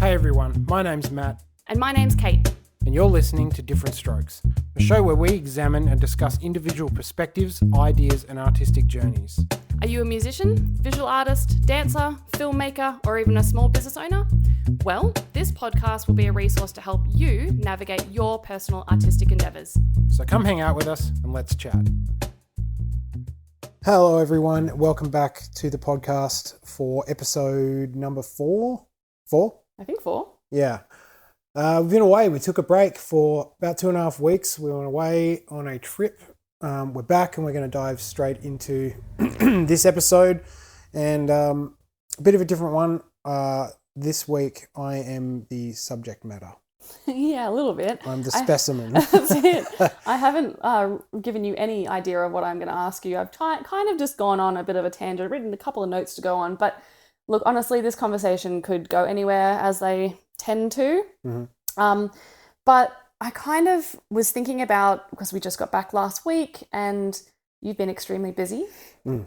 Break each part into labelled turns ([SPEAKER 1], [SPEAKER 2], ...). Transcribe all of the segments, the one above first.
[SPEAKER 1] Hey everyone, my name's Matt,
[SPEAKER 2] And my name's Cait.
[SPEAKER 1] and you're listening to Different Strokes, a show where we examine and discuss individual perspectives, ideas, and artistic journeys.
[SPEAKER 2] Are you a musician, visual artist, dancer, filmmaker, or even a small business owner? Well, this podcast will be a resource to help you navigate your personal artistic endeavours.
[SPEAKER 1] So come hang out with us and let's chat. Hello everyone, welcome back to the podcast for episode number 4. 4?
[SPEAKER 2] I think 4.
[SPEAKER 1] Yeah. We've been away. We took a break for about 2.5 weeks. We went away on a trip. We're back and we're going to dive straight into this episode. And a bit of a different one. This week, I am the subject matter.
[SPEAKER 2] Yeah, a little bit.
[SPEAKER 1] I'm the specimen.
[SPEAKER 2] That's it. I haven't given you any idea of what I'm going to ask you. I've kind of just gone on a bit of a tangent, written a couple of notes to go on. But look, honestly, this conversation could go anywhere as they tend to.
[SPEAKER 1] Mm-hmm.
[SPEAKER 2] But I kind of was thinking about, because we just got back last week and you've been extremely busy.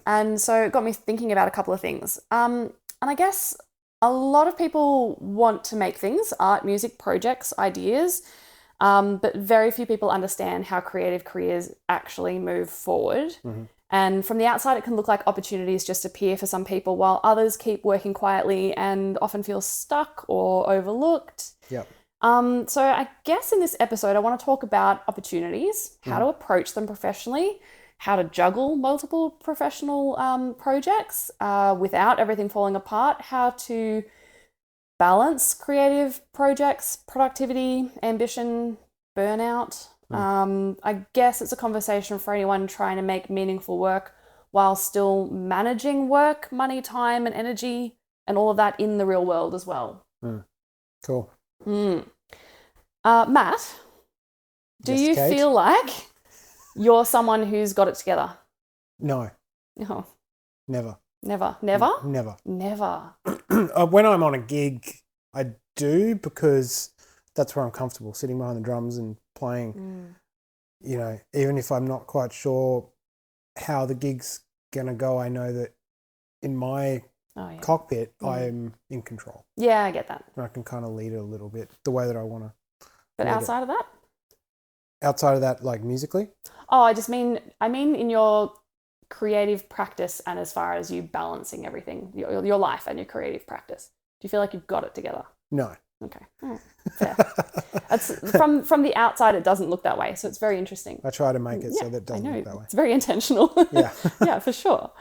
[SPEAKER 2] And so it got me thinking about a couple of things. And I guess a lot of people want to make things, art, music, projects, ideas, but very few people understand how creative careers actually move forward.
[SPEAKER 1] Mm-hmm.
[SPEAKER 2] And from the outside, it can look like opportunities just appear for some people, while others keep working quietly and often feel stuck or overlooked.
[SPEAKER 1] Yep.
[SPEAKER 2] So I guess in this episode, I want to talk about opportunities, how to approach them professionally, how to juggle multiple professional projects without everything falling apart, how to balance creative projects, productivity, ambition, burnout. I guess it's a conversation for anyone trying to make meaningful work while still managing work, money, time, and energy, and all of that in the real world as well.
[SPEAKER 1] Cool.
[SPEAKER 2] Matt, do
[SPEAKER 1] Yes,
[SPEAKER 2] you
[SPEAKER 1] Cait?
[SPEAKER 2] feel like you're someone who's got it together?
[SPEAKER 1] No,
[SPEAKER 2] Oh,
[SPEAKER 1] never.
[SPEAKER 2] never. Never?
[SPEAKER 1] Never.
[SPEAKER 2] Never.
[SPEAKER 1] When I'm on a gig, I do, because that's where I'm comfortable, sitting behind the drums and playing. You know, even if I'm not quite sure how the gig's going to go, I know that in my
[SPEAKER 2] Oh, yeah.
[SPEAKER 1] cockpit, I'm in control.
[SPEAKER 2] Yeah, I get that.
[SPEAKER 1] And I can kind of lead it a little bit the way that I want to.
[SPEAKER 2] But outside of that?
[SPEAKER 1] Outside of that, like musically?
[SPEAKER 2] Oh, I mean in your creative practice and as far as you balancing everything, your life and your creative practice. Do you feel like you've got it together?
[SPEAKER 1] No.
[SPEAKER 2] Okay. Fair. That's, from the outside, it doesn't look that way. So it's very interesting.
[SPEAKER 1] I try to make it so
[SPEAKER 2] Yeah,
[SPEAKER 1] that it doesn't
[SPEAKER 2] I know.
[SPEAKER 1] look that way.
[SPEAKER 2] It's very intentional.
[SPEAKER 1] Yeah.
[SPEAKER 2] Yeah, for sure.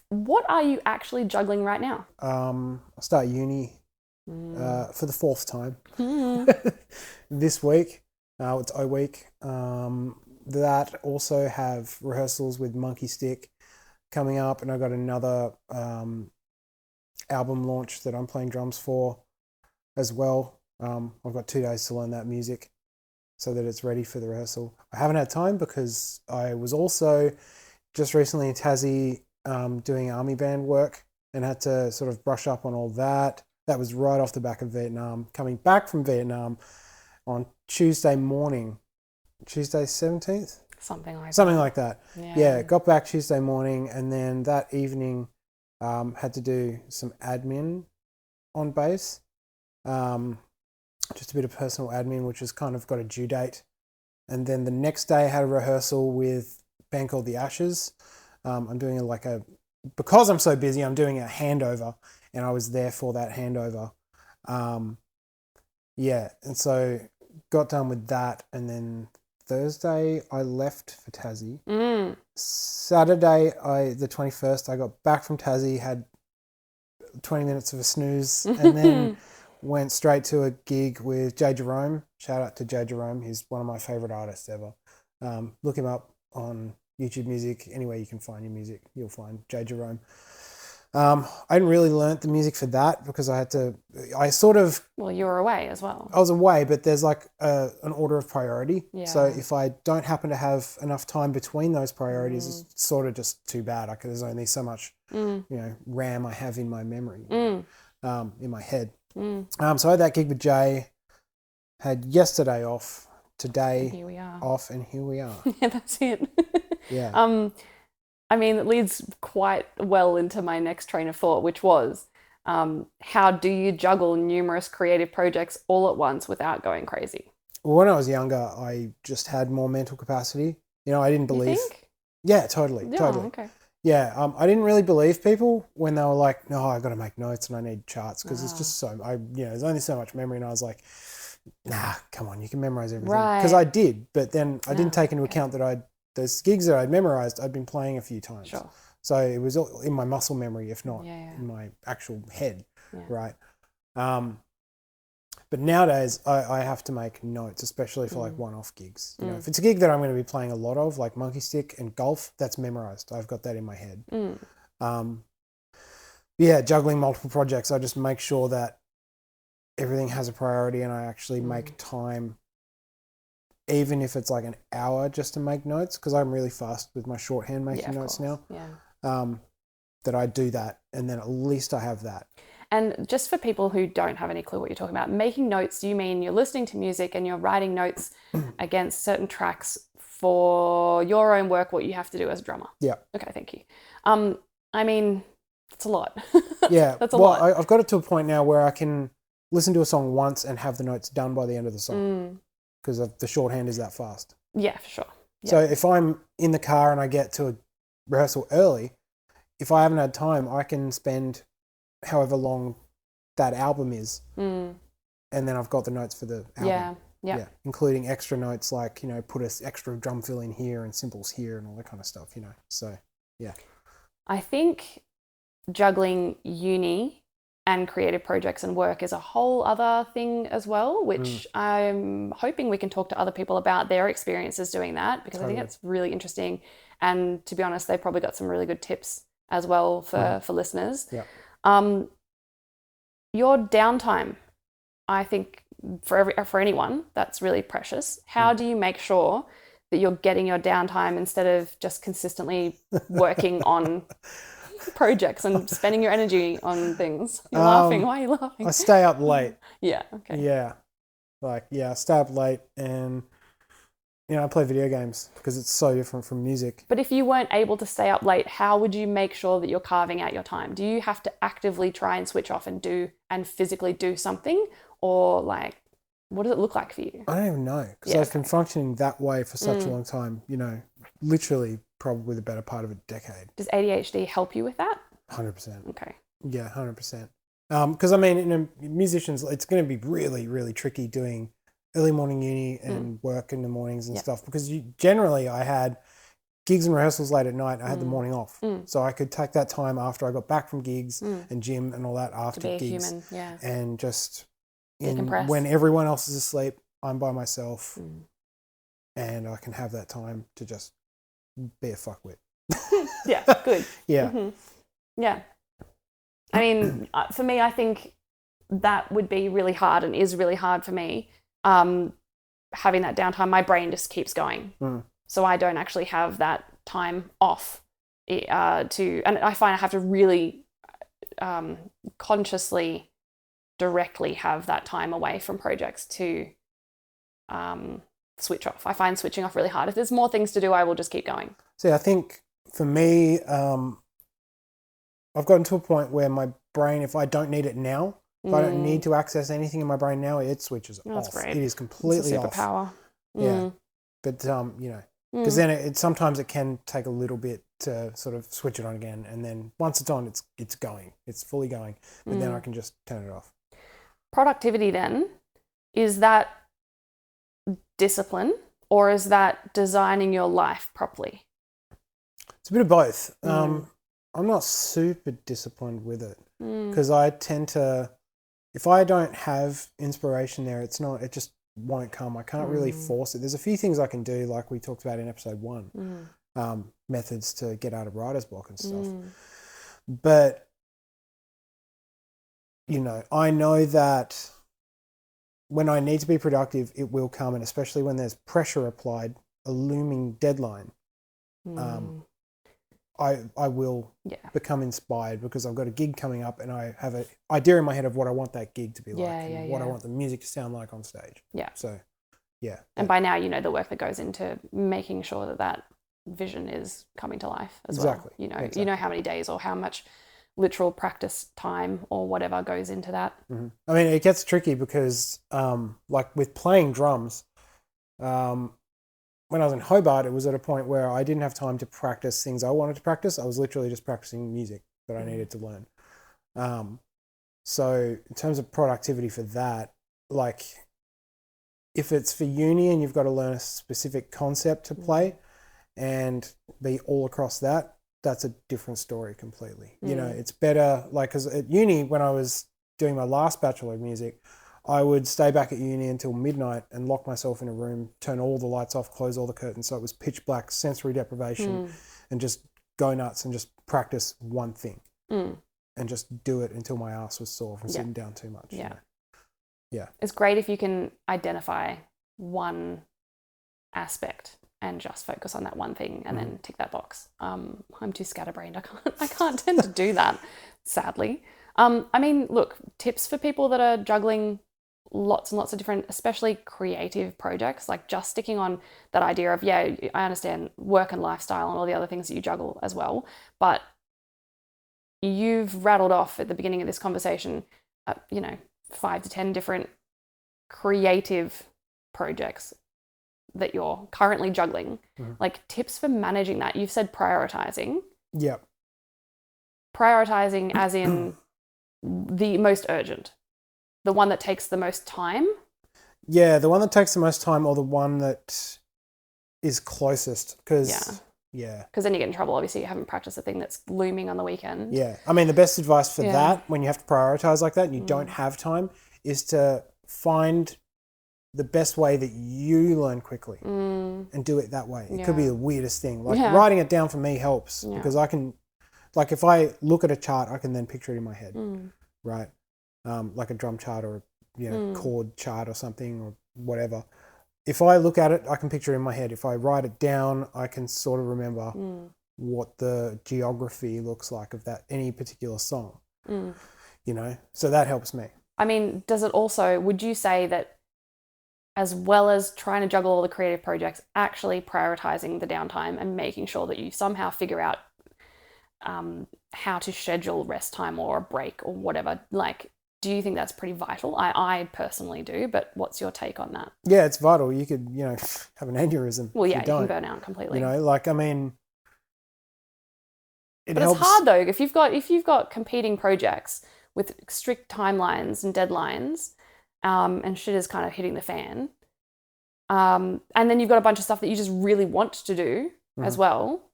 [SPEAKER 2] What are you actually juggling right now?
[SPEAKER 1] I start uni for the 4th time
[SPEAKER 2] Mm.
[SPEAKER 1] this week. It's O week. That also have rehearsals with Monkey Stick coming up, and I got another album launch that I'm playing drums for as well. I've got 2 days to learn that music so that it's ready for the rehearsal. I haven't had time because I was also just recently in Tassie doing army band work and had to sort of brush up on all that. That was right off the back of Vietnam. Coming back from Vietnam on Tuesday morning, Tuesday 17th?
[SPEAKER 2] Something like
[SPEAKER 1] that.
[SPEAKER 2] that.
[SPEAKER 1] Yeah, got back Tuesday morning, and then that evening had to do some admin on base. Just a bit of personal admin, which has kind of got a due date. And then the next day I had a rehearsal with a band called The Ashes. I'm doing because I'm so busy, I'm doing a handover, and I was there for that handover. And so got done with that, and then Thursday I left for Tassie. Saturday, the 21st, I got back from Tassie, had 20 minutes of a snooze, and then went straight to a gig with Jay Jerome. Shout out to Jay Jerome. He's one of my favorite artists ever. Look him up on YouTube Music. Anywhere you can find your music, you'll find Jay Jerome. I hadn't really learnt the music for that because
[SPEAKER 2] Well, you were away as well.
[SPEAKER 1] I was away, but there's like an order of priority.
[SPEAKER 2] Yeah.
[SPEAKER 1] So if I don't happen to have enough time between those priorities, it's sort of just too bad. There's only so much, RAM I have in my memory, in my head. So I had that gig with Jay, had yesterday off, today
[SPEAKER 2] And here we are.
[SPEAKER 1] off, and here we are.
[SPEAKER 2] Yeah, that's it.
[SPEAKER 1] Yeah.
[SPEAKER 2] I mean, it leads quite well into my next train of thought, which was How do you juggle numerous creative projects all at once without going crazy?
[SPEAKER 1] When I was younger, I just had more mental capacity. I didn't believe.
[SPEAKER 2] You think?
[SPEAKER 1] Yeah, totally.
[SPEAKER 2] Okay.
[SPEAKER 1] Yeah, I didn't really believe people when they were like, "No, I got to make notes and I need charts," because it's just there's only so much memory, and I was like, "Nah, come on, you can memorize everything." Because I did, but then I didn't take into account that those gigs that I'd memorized, I'd been playing a few times.
[SPEAKER 2] Sure.
[SPEAKER 1] So it was all in my muscle memory, if not in my actual head, right? But nowadays, I have to make notes, especially for like one-off gigs. If it's a gig that I'm going to be playing a lot of, like monkey stick and golf, that's memorized. I've got that in my head. Juggling multiple projects, I just make sure that everything has a priority, and I actually make time, even if it's like an hour just to make notes, because I'm really fast with my shorthand making notes now. That I do that, and then at least I have that.
[SPEAKER 2] And just for people who don't have any clue what you're talking about, making notes, do you mean you're listening to music and you're writing notes against certain tracks for your own work, what you have to do as a drummer?
[SPEAKER 1] Yeah.
[SPEAKER 2] Okay, thank you. I mean, that's a lot.
[SPEAKER 1] Yeah.
[SPEAKER 2] That's a lot.
[SPEAKER 1] I've got it to a point now where I can listen to a song once and have the notes done by the end of the song, because the shorthand is that fast.
[SPEAKER 2] Yeah, for sure. Yeah.
[SPEAKER 1] So if I'm in the car and I get to a rehearsal early, if I haven't had time, I can spend however long that album is, and then I've got the notes for the album. Yeah, including extra notes like, put an extra drum fill in here and cymbals here and all that kind of stuff, So, yeah.
[SPEAKER 2] I think juggling uni and creative projects and work is a whole other thing as well, which I'm hoping we can talk to other people about their experiences doing that, because I think it's really interesting. And to be honest, they've probably got some really good tips as well for listeners.
[SPEAKER 1] Yeah.
[SPEAKER 2] Your downtime, I think for anyone, that's really precious. How do you make sure that you're getting your downtime instead of just consistently working on projects and spending your energy on things? You're laughing. Why are you laughing?
[SPEAKER 1] I stay up late.
[SPEAKER 2] Yeah. Okay.
[SPEAKER 1] Yeah. I stay up late and I play video games because it's so different from music.
[SPEAKER 2] But if you weren't able to stay up late, how would you make sure that you're carving out your time? Do you have to actively try and switch off and physically do something? Or what does it look like for you?
[SPEAKER 1] I don't even know, because I've been functioning that way for such a long time, literally probably the better part of a decade.
[SPEAKER 2] Does ADHD help you with that?
[SPEAKER 1] 100%.
[SPEAKER 2] Okay.
[SPEAKER 1] Yeah, 100%. Because musicians, it's going to be really, really tricky doing early morning uni and work in the mornings and stuff, because generally I had gigs and rehearsals late at night. I had the morning off, so I could take that time after I got back from gigs and gym and all that after
[SPEAKER 2] to be
[SPEAKER 1] gigs,
[SPEAKER 2] a human,
[SPEAKER 1] and just
[SPEAKER 2] decompress.
[SPEAKER 1] when everyone else is asleep, I'm by myself, and I can have that time to just be a fuckwit.
[SPEAKER 2] Yeah, good.
[SPEAKER 1] Yeah,
[SPEAKER 2] yeah. I mean, for me, I think that would be really hard, and is really hard for me. Having that downtime, my brain just keeps going. So I don't actually have that time off and I find I have to really consciously, directly have that time away from projects to switch off. I find switching off really hard. If there's more things to do, I will just keep going.
[SPEAKER 1] See, I think for me, I've gotten to a point where my brain, if I don't need it now, if I don't need to access anything in my brain now, it switches off.
[SPEAKER 2] That's great.
[SPEAKER 1] It is completely
[SPEAKER 2] it's a superpower.
[SPEAKER 1] off. Yeah. But, because then sometimes it can take a little bit to sort of switch it on again. And then once it's on, it's going. It's fully going. But then I can just turn it off.
[SPEAKER 2] Productivity then, is that discipline, or is that designing your life properly?
[SPEAKER 1] It's a bit of both. I'm not super disciplined with it, because I tend to, if I don't have inspiration there, it just won't come. I can't really force it. There's a few things I can do, like we talked about in episode 1, methods to get out of writer's block and stuff. But, I know that when I need to be productive, it will come, and especially when there's pressure applied, a looming deadline, I will become inspired, because I've got a gig coming up and I have an idea in my head of what I want that gig to be like, and what I want the music to sound like on stage. Yeah. So, yeah.
[SPEAKER 2] And by now, the work that goes into making sure that vision is coming to life as well.
[SPEAKER 1] Exactly.
[SPEAKER 2] You know how many days or how much literal practice time or whatever goes into that.
[SPEAKER 1] Mm-hmm. I mean, it gets tricky because like with playing drums, when I was in Hobart, it was at a point where I didn't have time to practice things I wanted to practice. I was literally just practicing music that I needed to learn. So in terms of productivity for that, like if it's for uni and you've got to learn a specific concept to play and be all across that, that's a different story completely. You know, it's better, like, because at uni, when I was doing my last Bachelor of Music, I would stay back at uni until midnight and lock myself in a room, turn all the lights off, close all the curtains, so it was pitch black, sensory deprivation, and just go nuts and just practice one thing and just do it until my ass was sore from sitting down too much.
[SPEAKER 2] Yeah.
[SPEAKER 1] You know? Yeah.
[SPEAKER 2] It's great if you can identify one aspect and just focus on that one thing and then tick that box. I'm too scatterbrained. I can't tend to do that, sadly. I mean, look, tips for people that are juggling lots and lots of different, especially creative projects, like just sticking on that idea of, I understand work and lifestyle and all the other things that you juggle as well, but you've rattled off at the beginning of this conversation, 5 to 10 different creative projects that you're currently juggling. Like tips for managing that. You've said prioritizing.
[SPEAKER 1] Yeah.
[SPEAKER 2] Prioritizing as in the most urgent, the one that takes the most time.
[SPEAKER 1] Yeah, the one that takes the most time or the one that is closest, because because
[SPEAKER 2] then you get in trouble. Obviously, you haven't practiced a thing that's looming on the weekend.
[SPEAKER 1] Yeah. I mean, the best advice for that, when you have to prioritize like that and you don't have time, is to find the best way that you learn quickly and do it that way. It could be the weirdest thing. Like writing it down for me helps because I can, like if I look at a chart, I can then picture it in my head, right? Like a drum chart or chord chart or something or whatever. If I look at it, I can picture it in my head. If I write it down, I can sort of remember what the geography looks like of that any particular song. So that helps me.
[SPEAKER 2] I mean, would you say that as well as trying to juggle all the creative projects, actually prioritizing the downtime and making sure that you somehow figure out how to schedule rest time or a break or whatever, like, do you think that's pretty vital? I personally do, but what's your take on that?
[SPEAKER 1] Yeah, it's vital. You could, have an aneurysm.
[SPEAKER 2] Well, yeah, you can burn out completely.
[SPEAKER 1] Like, I mean,
[SPEAKER 2] but helps. It's hard though. If you've got competing projects with strict timelines and deadlines, and shit is kind of hitting the fan, and then you've got a bunch of stuff that you just really want to do as well,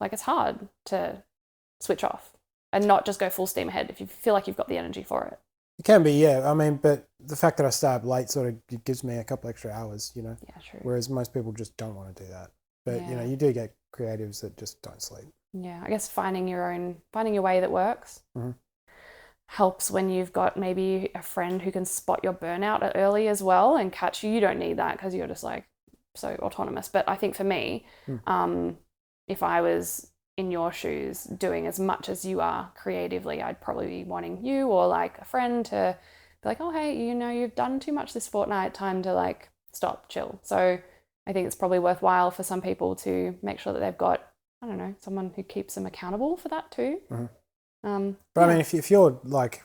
[SPEAKER 2] like it's hard to switch off and not just go full steam ahead if you feel like you've got the energy for it.
[SPEAKER 1] It can be, yeah. I mean, but the fact that I stay up late sort of gives me a couple extra hours,
[SPEAKER 2] Yeah, true.
[SPEAKER 1] Whereas most people just don't want to do that. But, you do get creatives that just don't sleep.
[SPEAKER 2] Yeah, I guess finding your way that works helps when you've got maybe a friend who can spot your burnout early as well and catch you. You don't need that because you're just like so autonomous. But I think for me, if I was in your shoes doing as much as you are creatively, I'd probably be wanting you or like a friend to be like, oh, hey, you've done too much this fortnight, time to like stop, chill. So I think it's probably worthwhile for some people to make sure that they've got, I don't know, someone who keeps them accountable for that too.
[SPEAKER 1] But I mean, if you're like,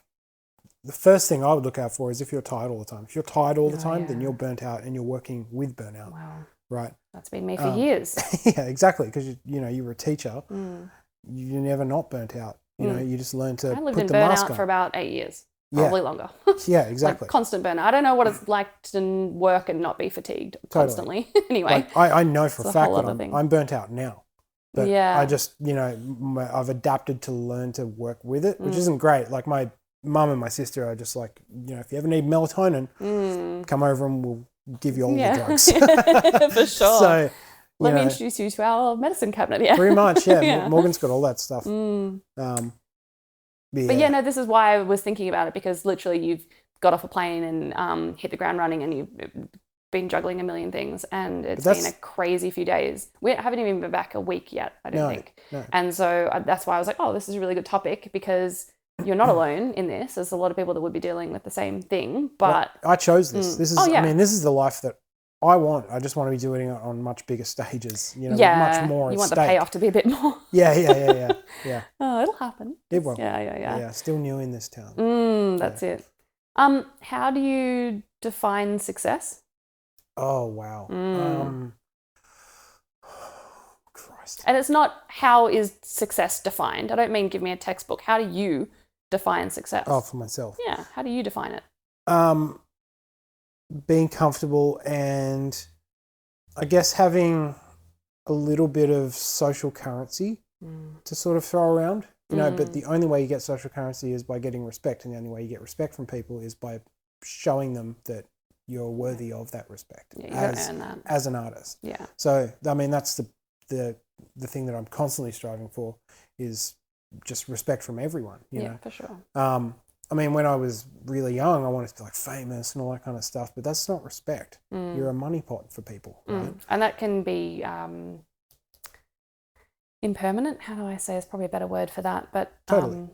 [SPEAKER 1] the first thing I would look out for is if you're tired all the time. If you're tired all the time, then you're burnt out and you're working with burnout.
[SPEAKER 2] Wow.
[SPEAKER 1] Right.
[SPEAKER 2] That's been me for years.
[SPEAKER 1] Yeah, exactly. Because you were a teacher, you're never not burnt out. You just learn to
[SPEAKER 2] I lived
[SPEAKER 1] put
[SPEAKER 2] in
[SPEAKER 1] the mask
[SPEAKER 2] burnout
[SPEAKER 1] on.
[SPEAKER 2] for about 8 years, probably longer.
[SPEAKER 1] Yeah, exactly.
[SPEAKER 2] Like constant burnout. I don't know what it's like to work and not be fatigued constantly. Anyway,
[SPEAKER 1] like, I know for a fact that I'm burnt out now. But I just, I've adapted to learn to work with it, which isn't great. Like my mum and my sister are just like, if you ever need melatonin, come over and we'll give you all the drugs.
[SPEAKER 2] For sure.
[SPEAKER 1] So,
[SPEAKER 2] Let me introduce you to our medicine cabinet. Yeah.
[SPEAKER 1] Pretty much, yeah. Morgan's got all that stuff. But
[SPEAKER 2] no, this is why I was thinking about it, because literally you've got off a plane and hit the ground running and you've been juggling a million things and it's been a crazy few days. We haven't even been back a week yet, I don't think.
[SPEAKER 1] No.
[SPEAKER 2] And so that's why I was like, oh, this is a really good topic because you're not alone in this. There's a lot of people that would be dealing with the same thing, but...
[SPEAKER 1] I chose this. This is, I mean, this is the life that I just want to be doing it on much bigger stages, with much more at
[SPEAKER 2] you want
[SPEAKER 1] stake.
[SPEAKER 2] the payoff to be a bit more.
[SPEAKER 1] Yeah.
[SPEAKER 2] Oh, it'll happen.
[SPEAKER 1] It will.
[SPEAKER 2] Yeah.
[SPEAKER 1] Still new in this town.
[SPEAKER 2] That's it. How do you define success?
[SPEAKER 1] Oh, wow. Christ.
[SPEAKER 2] And it's not how is success defined. I don't mean give me a textbook. How do you define success?
[SPEAKER 1] Oh, for myself.
[SPEAKER 2] Yeah. How do you define it?
[SPEAKER 1] Being comfortable and I guess having a little bit of social currency to sort of throw around, but the only way you get social currency is by getting respect, and the only way you get respect from people is by showing them that you're worthy of that respect as an artist.
[SPEAKER 2] Yeah.
[SPEAKER 1] So, I mean, that's the thing that I'm constantly striving for is just respect from everyone, you know.
[SPEAKER 2] For sure.
[SPEAKER 1] I mean, when I was really young, I wanted to be like famous and all that kind of stuff, but that's not respect. You're a money pot for people, right?
[SPEAKER 2] And that can be impermanent. How do I say? Is probably a better word for that. But
[SPEAKER 1] totally,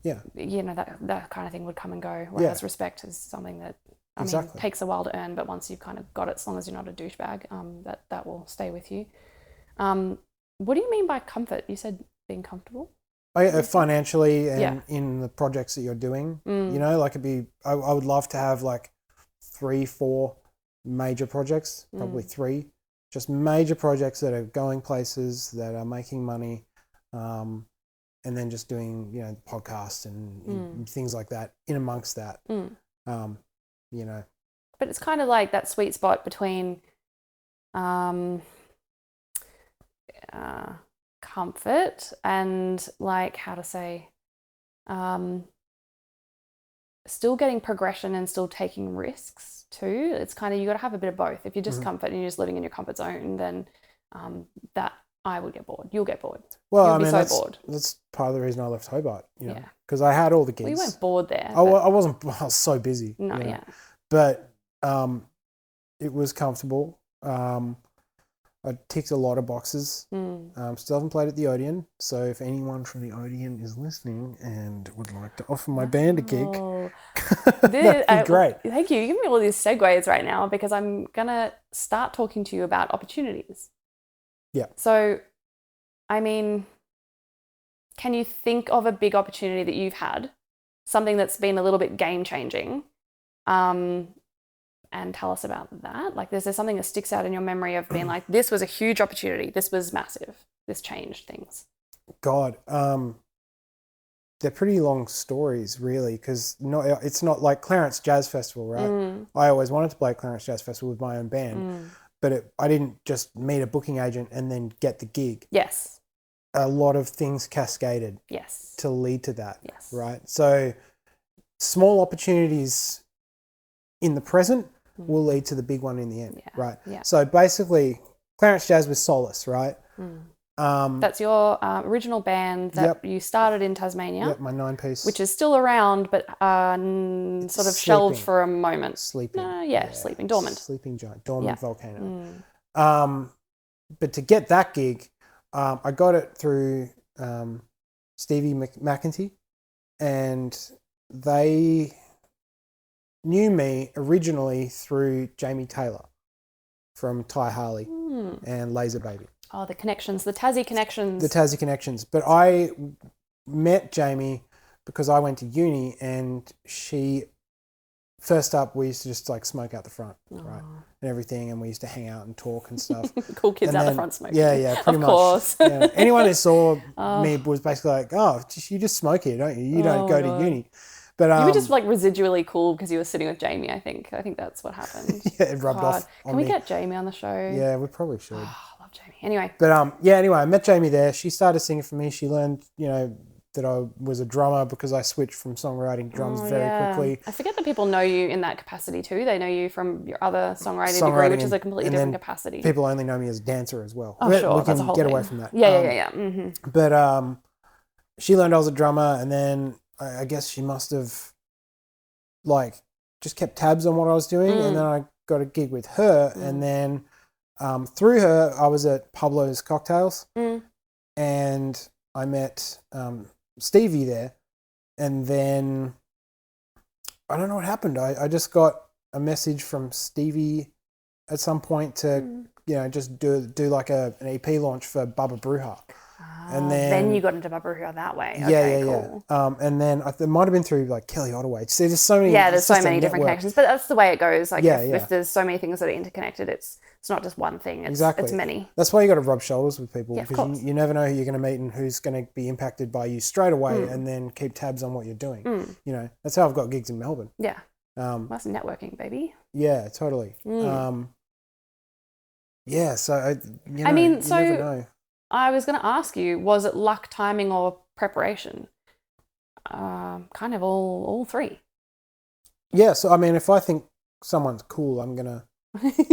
[SPEAKER 2] that kind of thing would come and go. Whereas respect is something that I mean takes a while to earn, but once you've kind of got it, as long as you're not a douchebag, that will stay with you. What do you mean by comfort? You said being comfortable.
[SPEAKER 1] Financially and in the projects that you're doing, like I would love to have like 3-4 major projects, probably 3, just major projects that are going places, that are making money, and then just doing, podcasts and things like that in amongst that, But
[SPEAKER 2] it's kind of like that sweet spot between, comfort and like how to say still getting progression and still taking risks too. It's kind of, you got to have a bit of both. If you're just comfort and you're just living in your comfort zone, then that I would get bored. You'll get bored.
[SPEAKER 1] Well,
[SPEAKER 2] You'll be so bored.
[SPEAKER 1] That's part of the reason I left Hobart, because I had all the gigs.
[SPEAKER 2] We weren't bored there.
[SPEAKER 1] I wasn't. I was so busy.
[SPEAKER 2] No, yeah.
[SPEAKER 1] But it was comfortable. I ticked a lot of boxes. Still haven't played at the Odeon, so if anyone from the Odeon is listening and would like to offer my band a gig, that'd be great.
[SPEAKER 2] Thank you. You give me all these segues right now because I'm going to start talking to you about opportunities.
[SPEAKER 1] Yeah.
[SPEAKER 2] So, I mean, can you think of a big opportunity that you've had, something that's been a little bit game-changing, and tell us about that? Like, is there something that sticks out in your memory of being like, this was a huge opportunity, this was massive, this changed things?
[SPEAKER 1] God, they're pretty long stories, really, because it's not like Clarence Jazz Festival, right? I always wanted to play at Clarence Jazz Festival with my own band, but I didn't just meet a booking agent and then get the gig.
[SPEAKER 2] Yes.
[SPEAKER 1] A lot of things cascaded to lead to that, right? So small opportunities in the present will lead to the big one in the end, right? Yeah. So basically, Clarence Jazz was Solace, right?
[SPEAKER 2] That's your original band that you started in Tasmania.
[SPEAKER 1] Yep, my 9-piece.
[SPEAKER 2] Which is still around, but sort of shelved for a moment.
[SPEAKER 1] Sleeping.
[SPEAKER 2] Sleeping, dormant.
[SPEAKER 1] Sleeping giant, dormant volcano. But to get that gig, I got it through Stevie McEntee, and they knew me originally through Jamie Taylor from Ty Harley and Laser Baby.
[SPEAKER 2] Oh, the connections, the Tassie connections.
[SPEAKER 1] The Tassie connections. But I met Jamie because I went to uni, and first up, we used to just like smoke out the front, right? And everything, and we used to hang out and talk and stuff.
[SPEAKER 2] Cool kids out the front smoking.
[SPEAKER 1] Yeah, pretty much. Of course. Anyone who saw me was basically like, oh, you just smoke here, don't you? You don't go to uni. But
[SPEAKER 2] you were just like residually cool because you were sitting with Jamie, I think. I think that's what happened.
[SPEAKER 1] It rubbed off on
[SPEAKER 2] Can we
[SPEAKER 1] me.
[SPEAKER 2] get Jamie on the show?
[SPEAKER 1] Yeah, we probably should.
[SPEAKER 2] Oh, I love Jamie. Anyway.
[SPEAKER 1] But anyway, I met Jamie there. She started singing for me. She learned, that I was a drummer because I switched from songwriting to drums very quickly.
[SPEAKER 2] I forget that people know you in that capacity too. They know you from your other songwriting degree, which is a completely different capacity.
[SPEAKER 1] People only know me as a dancer as well.
[SPEAKER 2] Oh, sure.
[SPEAKER 1] We can get away from that.
[SPEAKER 2] Yeah.
[SPEAKER 1] But she learned I was a drummer, and then I guess she must have just kept tabs on what I was doing, and then I got a gig with her, and then through her I was at Pablo's Cocktails, and I met Stevie there, and then I don't know what happened. I just got a message from Stevie at some point to, just do like an EP launch for Baba Bruja. And
[SPEAKER 2] then you got into Barbara that way.
[SPEAKER 1] Yeah,
[SPEAKER 2] Okay,
[SPEAKER 1] yeah,
[SPEAKER 2] cool.
[SPEAKER 1] yeah. And then it might have been through like Kelly Ottaway. See, there's so many.
[SPEAKER 2] Yeah, there's so many different connections, but that's the way it goes. Like if there's so many things that are interconnected, it's not just one thing. It's many.
[SPEAKER 1] That's why you got to rub shoulders with people,
[SPEAKER 2] Yeah,
[SPEAKER 1] because you never know who you're going to meet and who's going to be impacted by you straight away, and then keep tabs on what you're doing. That's how I've got gigs in Melbourne.
[SPEAKER 2] Yeah. That's networking, baby.
[SPEAKER 1] Yeah, totally. Yeah, so you never know.
[SPEAKER 2] I was going to ask you, was it luck, timing, or preparation? Kind of all three.
[SPEAKER 1] Yeah, so I mean, if I think someone's cool, I'm going to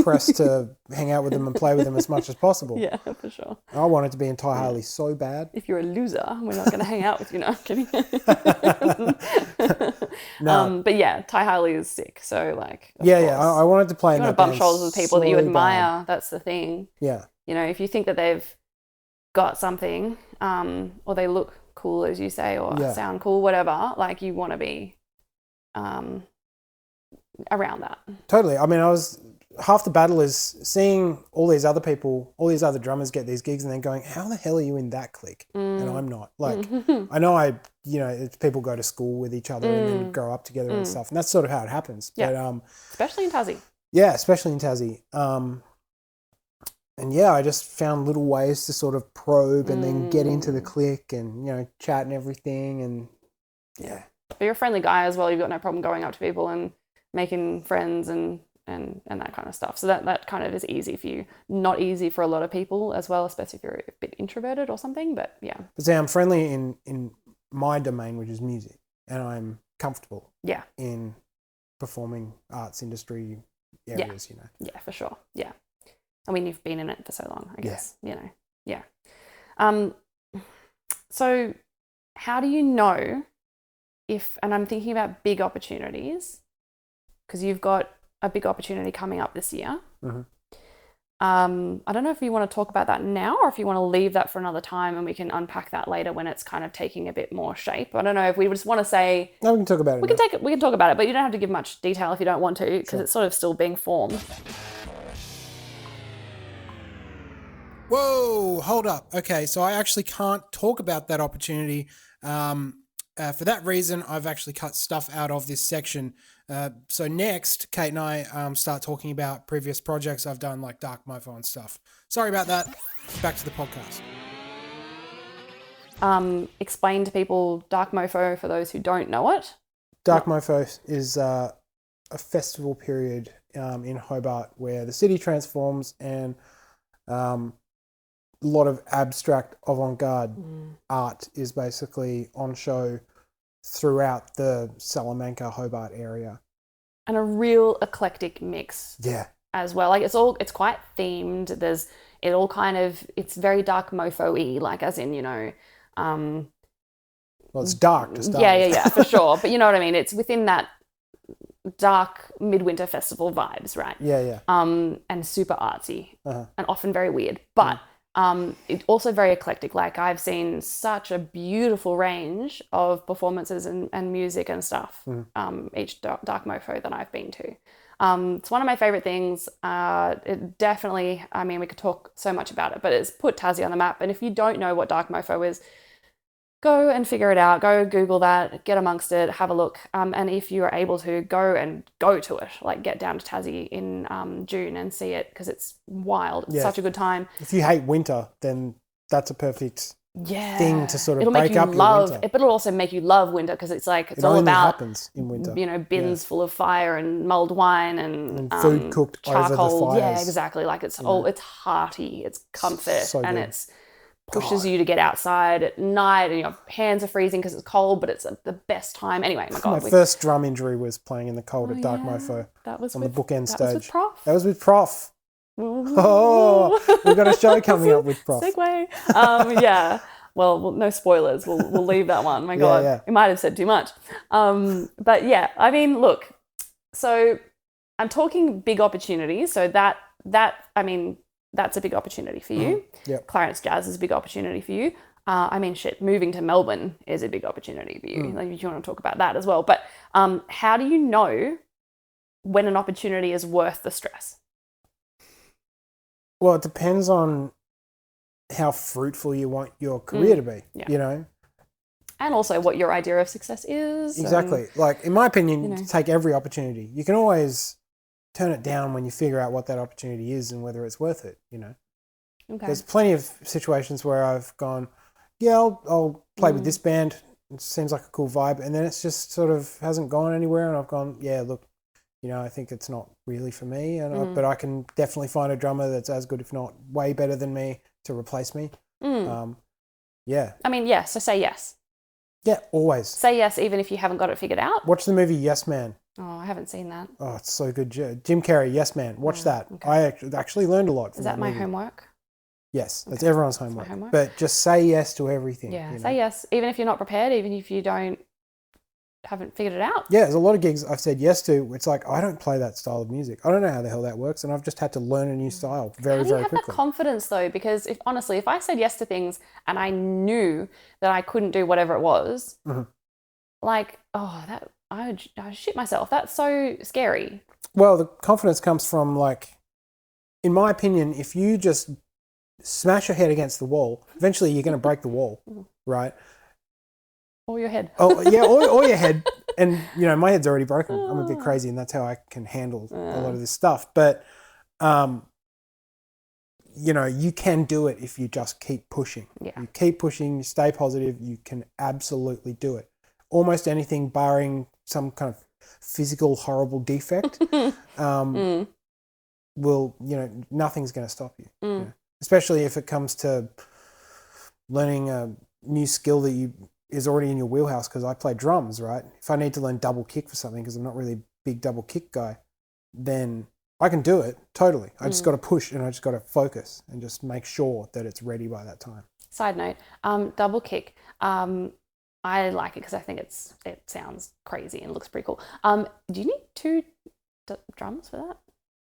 [SPEAKER 1] press to hang out with them and play with them as much as possible.
[SPEAKER 2] Yeah, for sure.
[SPEAKER 1] I wanted to be in Ty Harley so bad.
[SPEAKER 2] If you're a loser, we're not going to hang out with you. No, I'm kidding.
[SPEAKER 1] No.
[SPEAKER 2] But yeah, Ty Harley is sick. So like,
[SPEAKER 1] I wanted to play in that band.
[SPEAKER 2] You want to bump shoulders with people that you admire.
[SPEAKER 1] Bad.
[SPEAKER 2] That's the thing.
[SPEAKER 1] Yeah.
[SPEAKER 2] If you think that they've got something, or they look cool, as you say, or sound cool, whatever, like you want to be around that.
[SPEAKER 1] Totally. I mean, half the battle is seeing all these other people, all these other drummers get these gigs and then going, how the hell are you in that clique? And I'm not. Like, I know people go to school with each other and then grow up together and stuff. And that's sort of how it happens.
[SPEAKER 2] Yeah.
[SPEAKER 1] But,
[SPEAKER 2] especially in Tassie.
[SPEAKER 1] Yeah, especially in Tassie. And yeah, I just found little ways to sort of probe and then get into the clique and, chat and everything. And yeah.
[SPEAKER 2] But you're a friendly guy as well. You've got no problem going up to people and making friends and that kind of stuff. So that kind of is easy for you. Not easy for a lot of people as well, especially if you're a bit introverted or something. But yeah.
[SPEAKER 1] But see, I'm friendly in my domain, which is music, and I'm comfortable in performing arts industry areas,
[SPEAKER 2] Yeah, for sure. Yeah. I mean, you've been in it for so long, I guess, Yeah. So how do you know and I'm thinking about big opportunities, because you've got a big opportunity coming up this year.
[SPEAKER 1] Mm-hmm.
[SPEAKER 2] I don't know if you want to talk about that now or if you want to leave that for another time and we can unpack that later when it's kind of taking a bit more shape. I don't know if we just want to say...
[SPEAKER 1] No, we can talk about it.
[SPEAKER 2] We can talk about it, but you don't have to give much detail if you don't want to, because It's sort of still being formed.
[SPEAKER 1] Whoa, hold up. Okay, so I actually can't talk about that opportunity. For that reason, I've actually cut stuff out of this section. So next, Cait and I start talking about previous projects I've done, like Dark Mofo and stuff. Sorry about that. Back to the podcast.
[SPEAKER 2] Explain to people Dark Mofo for those who don't know it.
[SPEAKER 1] Dark Mofo is a festival period in Hobart where the city transforms and a lot of abstract avant-garde art is basically on show throughout the Salamanca, Hobart area.
[SPEAKER 2] And a real eclectic mix.
[SPEAKER 1] Yeah.
[SPEAKER 2] As well. Like it's quite themed. It's very Dark Mofo-y, like as in,
[SPEAKER 1] well, it's dark to start with.
[SPEAKER 2] Yeah, for sure. But you know what I mean? It's within that dark midwinter festival vibes, right?
[SPEAKER 1] Yeah.
[SPEAKER 2] And super artsy and often very weird. But it's also very eclectic. Like I've seen such a beautiful range of performances and music and stuff each Dark Mofo that I've been to. It's one of my favorite things. It definitely, I mean, we could talk so much about it, but it's put Tassie on the map. And if you don't know what Dark Mofo is, go and figure it out. Go Google that, get amongst it, have a look. And if you are able to, go to it. Like get down to Tassie in June and see it, because it's wild. It's such a good time.
[SPEAKER 1] If you hate winter, then that's a perfect thing to sort of break up your winter.
[SPEAKER 2] But it'll also make you love winter, because it's like it's all
[SPEAKER 1] only
[SPEAKER 2] about
[SPEAKER 1] happens in winter.
[SPEAKER 2] Bins full of fire and mulled wine and
[SPEAKER 1] food cooked
[SPEAKER 2] charcoal.
[SPEAKER 1] over the fires.
[SPEAKER 2] Yeah, exactly. Like it's hearty, it's comfort,
[SPEAKER 1] so
[SPEAKER 2] and
[SPEAKER 1] good.
[SPEAKER 2] it's pushes you to get outside at night, and your hands are freezing because it's cold, but it's the best time. Anyway, my God.
[SPEAKER 1] My first drum injury was playing in the cold at Dark Mofo.
[SPEAKER 2] That was
[SPEAKER 1] on the bookend stage.
[SPEAKER 2] That was with Prof.
[SPEAKER 1] That was with Prof. Oh, we've got a show coming up with Prof.
[SPEAKER 2] Segue. Yeah. Well, no spoilers. We'll leave that one. My God,
[SPEAKER 1] yeah.
[SPEAKER 2] We might have said too much. But yeah, I mean, look. So I'm talking big opportunities. So I mean, that's a big opportunity for you.
[SPEAKER 1] Yep.
[SPEAKER 2] Clarence Jazz is a big opportunity for you. I mean, moving to Melbourne is a big opportunity for you. Like, if you want to talk about that as well. But how do you know when an opportunity is worth the stress?
[SPEAKER 1] Well, it depends on how fruitful you want your career to be,
[SPEAKER 2] yeah.
[SPEAKER 1] you know?
[SPEAKER 2] And also what your idea of success is.
[SPEAKER 1] Exactly. Like, in my opinion,
[SPEAKER 2] you know.
[SPEAKER 1] take every opportunity. You can always turn it down when you figure out what that opportunity is and whether it's worth it, you know?
[SPEAKER 2] Okay.
[SPEAKER 1] There's plenty of situations where I've gone, yeah, I'll play with this band. It seems like a cool vibe. And then it's just sort of hasn't gone anywhere. And I've gone, yeah, look, you know, I think it's not really for me. And but I can definitely find a drummer that's as good, if not way better than me, to replace me. Yeah.
[SPEAKER 2] I mean, yeah, so say yes.
[SPEAKER 1] Yeah, always.
[SPEAKER 2] Say yes even if you haven't got it figured out.
[SPEAKER 1] Watch the movie Yes Man.
[SPEAKER 2] Oh, I haven't seen that.
[SPEAKER 1] Oh, it's so good. Jim Carrey, Yes Man. Watch that. Okay. I actually learned a lot from that movie.
[SPEAKER 2] Is that my homework?
[SPEAKER 1] Yes, that's everyone's homework. But just say yes to everything.
[SPEAKER 2] Yeah,
[SPEAKER 1] you know?
[SPEAKER 2] say yes, even if you're not prepared, even if you haven't figured it out.
[SPEAKER 1] Yeah, there's a lot of gigs I've said yes to. It's like, I don't play that style of music. I don't know how the hell that works, and I've just had to learn a new style very, very quickly. How do you have that
[SPEAKER 2] confidence, though? Because if I said yes to things and I knew that I couldn't do whatever it was, like, I would shit myself. That's so scary.
[SPEAKER 1] Well, the confidence comes from, like, in my opinion, if you just smash your head against the wall, eventually you're going to break the wall, right?
[SPEAKER 2] Or your head.
[SPEAKER 1] Oh, yeah, or your head. And, you know, my head's already broken. I'm a bit crazy, and that's how I can handle a lot of this stuff. But, you know, you can do it if you just keep pushing.
[SPEAKER 2] Yeah.
[SPEAKER 1] You keep pushing, you stay positive, you can absolutely do it. Almost anything barring some kind of physical horrible defect will, you know, nothing's going to stop you. You know? Especially if it comes to learning a new skill that is already in your wheelhouse, because I play drums, right? If I need to learn double kick for something because I'm not really a big double kick guy, then I can do it, totally. I just got to push, and I just got to focus and just make sure that it's ready by that time.
[SPEAKER 2] Side note, double kick. I like it because I think it sounds crazy and looks pretty cool. Do you need two drums for that?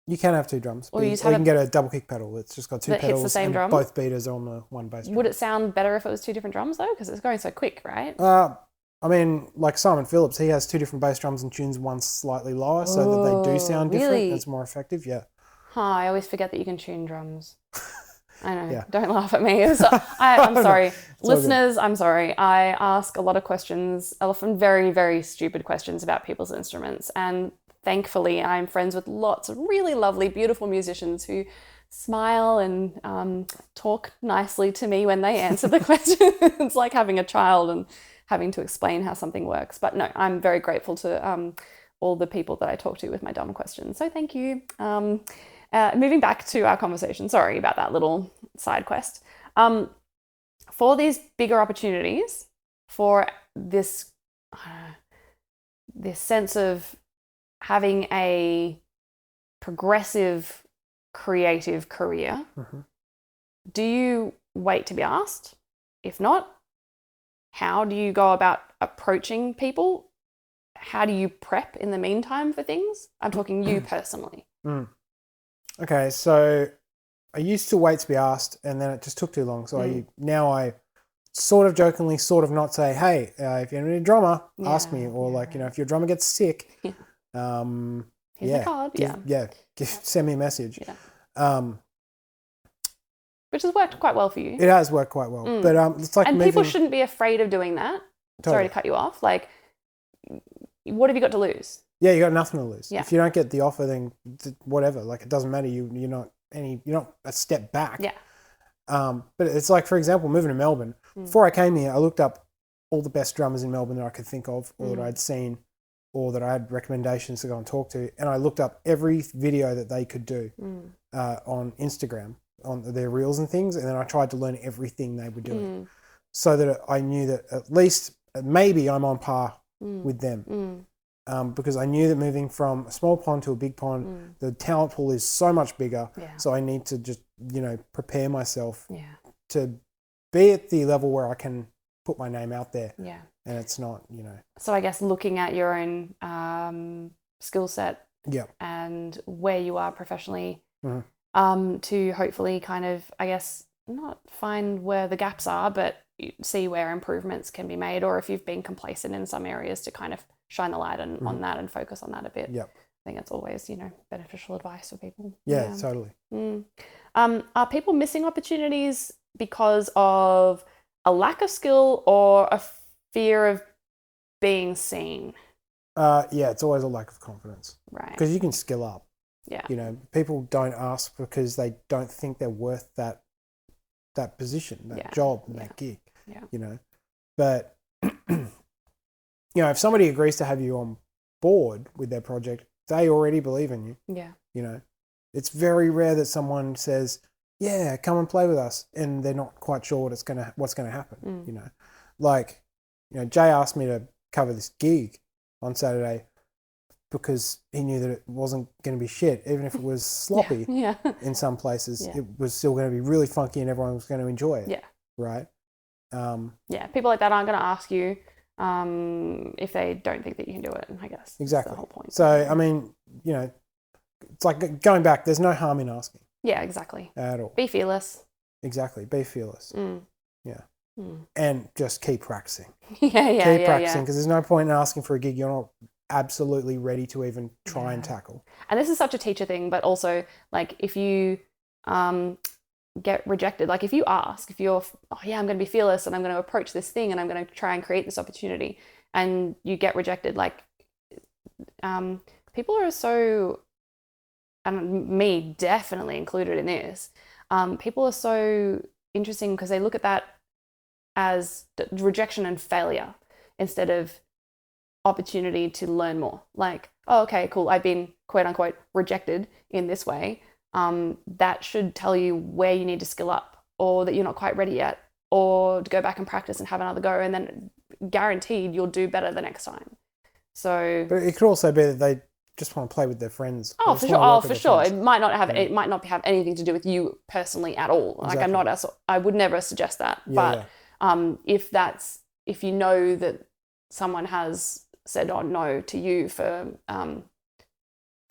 [SPEAKER 1] You can have two drums.
[SPEAKER 2] Or you
[SPEAKER 1] can get a double kick pedal. It's just got two pedals,
[SPEAKER 2] hits the same drum?
[SPEAKER 1] Both beaters on the one bass drum.
[SPEAKER 2] Would it sound better if it was two different drums, though? Because it's going so quick, right?
[SPEAKER 1] I mean, like Simon Phillips, he has two different bass drums and tunes one slightly lower so that they do sound different.
[SPEAKER 2] Really?
[SPEAKER 1] It's more effective, yeah.
[SPEAKER 2] I always forget that you can tune drums. I know. Yeah. Don't laugh at me. I'm sorry. Listeners, I'm sorry. I ask a lot of questions, often very, very stupid questions about people's instruments. And thankfully, I'm friends with lots of really lovely, beautiful musicians who smile and talk nicely to me when they answer the question. It's like having a child and having to explain how something works. But no, I'm very grateful to all the people that I talk to with my dumb questions. So thank you. Moving back to our conversation, sorry about that little side quest. For these bigger opportunities, for this sense of having a progressive creative career, do you wait to be asked? If not, how do you go about approaching people? How do you prep in the meantime for things? I'm talking you personally.
[SPEAKER 1] Okay, so I used to wait to be asked, and then it just took too long. So I sort of jokingly, sort of not say, hey, if you need a drummer, ask me. Or you know, if your drummer gets sick,
[SPEAKER 2] here's the card.
[SPEAKER 1] Send me a message.
[SPEAKER 2] Yeah. Which has worked quite well for you.
[SPEAKER 1] It has worked quite well. But it's like
[SPEAKER 2] people shouldn't be afraid of doing that. Totally. Sorry to cut you off. Like, what have you got to lose?
[SPEAKER 1] Yeah, you got nothing to lose.
[SPEAKER 2] Yeah.
[SPEAKER 1] If you don't get the offer, then whatever. Like, it doesn't matter. You're not a step back.
[SPEAKER 2] Yeah.
[SPEAKER 1] But it's like, for example, moving to Melbourne. Before I came here, I looked up all the best drummers in Melbourne that I could think of, or that I'd seen, or that I had recommendations to go and talk to, and I looked up every video that they could do on Instagram, on their reels and things, and then I tried to learn everything they were doing, so that I knew that at least maybe I'm on par with them. Because I knew that moving from a small pond to a big pond, the talent pool is so much bigger. Yeah. So I need to just, prepare myself to be at the level where I can put my name out there.
[SPEAKER 2] Yeah.
[SPEAKER 1] And it's not,
[SPEAKER 2] So I guess looking at your own skill set and where you are professionally to hopefully kind of, I guess, not find where the gaps are, but see where improvements can be made, or if you've been complacent in some areas to kind of shine the light on that and focus on that a bit.
[SPEAKER 1] Yep.
[SPEAKER 2] think it's always, beneficial advice for people.
[SPEAKER 1] Yeah, totally.
[SPEAKER 2] Are people missing opportunities because of a lack of skill or a fear of being seen?
[SPEAKER 1] Yeah, it's always a lack of confidence.
[SPEAKER 2] Right.
[SPEAKER 1] Because you can skill up.
[SPEAKER 2] Yeah.
[SPEAKER 1] People don't ask because they don't think they're worth that position, that job, and that gig.
[SPEAKER 2] Yeah.
[SPEAKER 1] But if somebody agrees to have you on board with their project, they already believe in you.
[SPEAKER 2] Yeah.
[SPEAKER 1] It's very rare that someone says, "Yeah, come and play with us," and they're not quite sure what's gonna happen. Jay asked me to cover this gig on Saturday because he knew that it wasn't going to be shit, even if it was sloppy. In some places, it was still going to be really funky, and everyone was going to enjoy it.
[SPEAKER 2] Yeah.
[SPEAKER 1] Right.
[SPEAKER 2] People like that aren't going to ask you if they don't think that you can do it. I guess
[SPEAKER 1] exactly
[SPEAKER 2] that's the whole point.
[SPEAKER 1] So I mean, it's like going back. There's no harm in asking.
[SPEAKER 2] Yeah, exactly.
[SPEAKER 1] At all.
[SPEAKER 2] Be fearless.
[SPEAKER 1] Exactly. Be fearless. Yeah.
[SPEAKER 2] Mm.
[SPEAKER 1] And just keep practicing.
[SPEAKER 2] Keep
[SPEAKER 1] practicing, because there's no point in asking for a gig you're not absolutely ready to even try and tackle.
[SPEAKER 2] And this is such a teacher thing, but also like if you get rejected, like if you ask, if you're, I'm going to be fearless and I'm going to approach this thing and I'm going to try and create this opportunity, and you get rejected, like people are so, and me definitely included in this, people are so interesting because they look at that as rejection and failure instead of opportunity to learn more. Like, oh, okay, cool, I've been quote unquote rejected in this way. That should tell you where you need to skill up, or that you're not quite ready yet, or to go back and practice and have another go, and then guaranteed you'll do better the next time. So,
[SPEAKER 1] but it could also be that they just want to play with their friends.
[SPEAKER 2] Oh, for sure. For sure. It might not have anything to do with you personally at all. Like exactly. I would never suggest that. But if you know that someone has said no to you for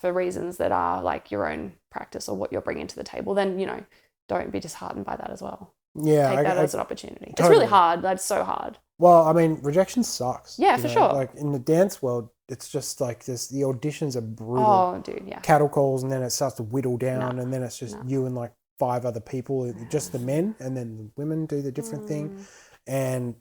[SPEAKER 2] reasons that are like your own practice or what you're bringing to the table, then don't be disheartened by that as well.
[SPEAKER 1] Yeah,
[SPEAKER 2] take that as an opportunity.
[SPEAKER 1] Totally.
[SPEAKER 2] It's really hard. That's so hard.
[SPEAKER 1] Well, I mean, rejection sucks.
[SPEAKER 2] Yeah, for sure.
[SPEAKER 1] Like in the dance world, it's just like this. The auditions are brutal.
[SPEAKER 2] Oh, dude, yeah.
[SPEAKER 1] Cattle calls, and then it starts to whittle down, and then it's just you and like 5 other people, just the men, and then the women do the different thing. And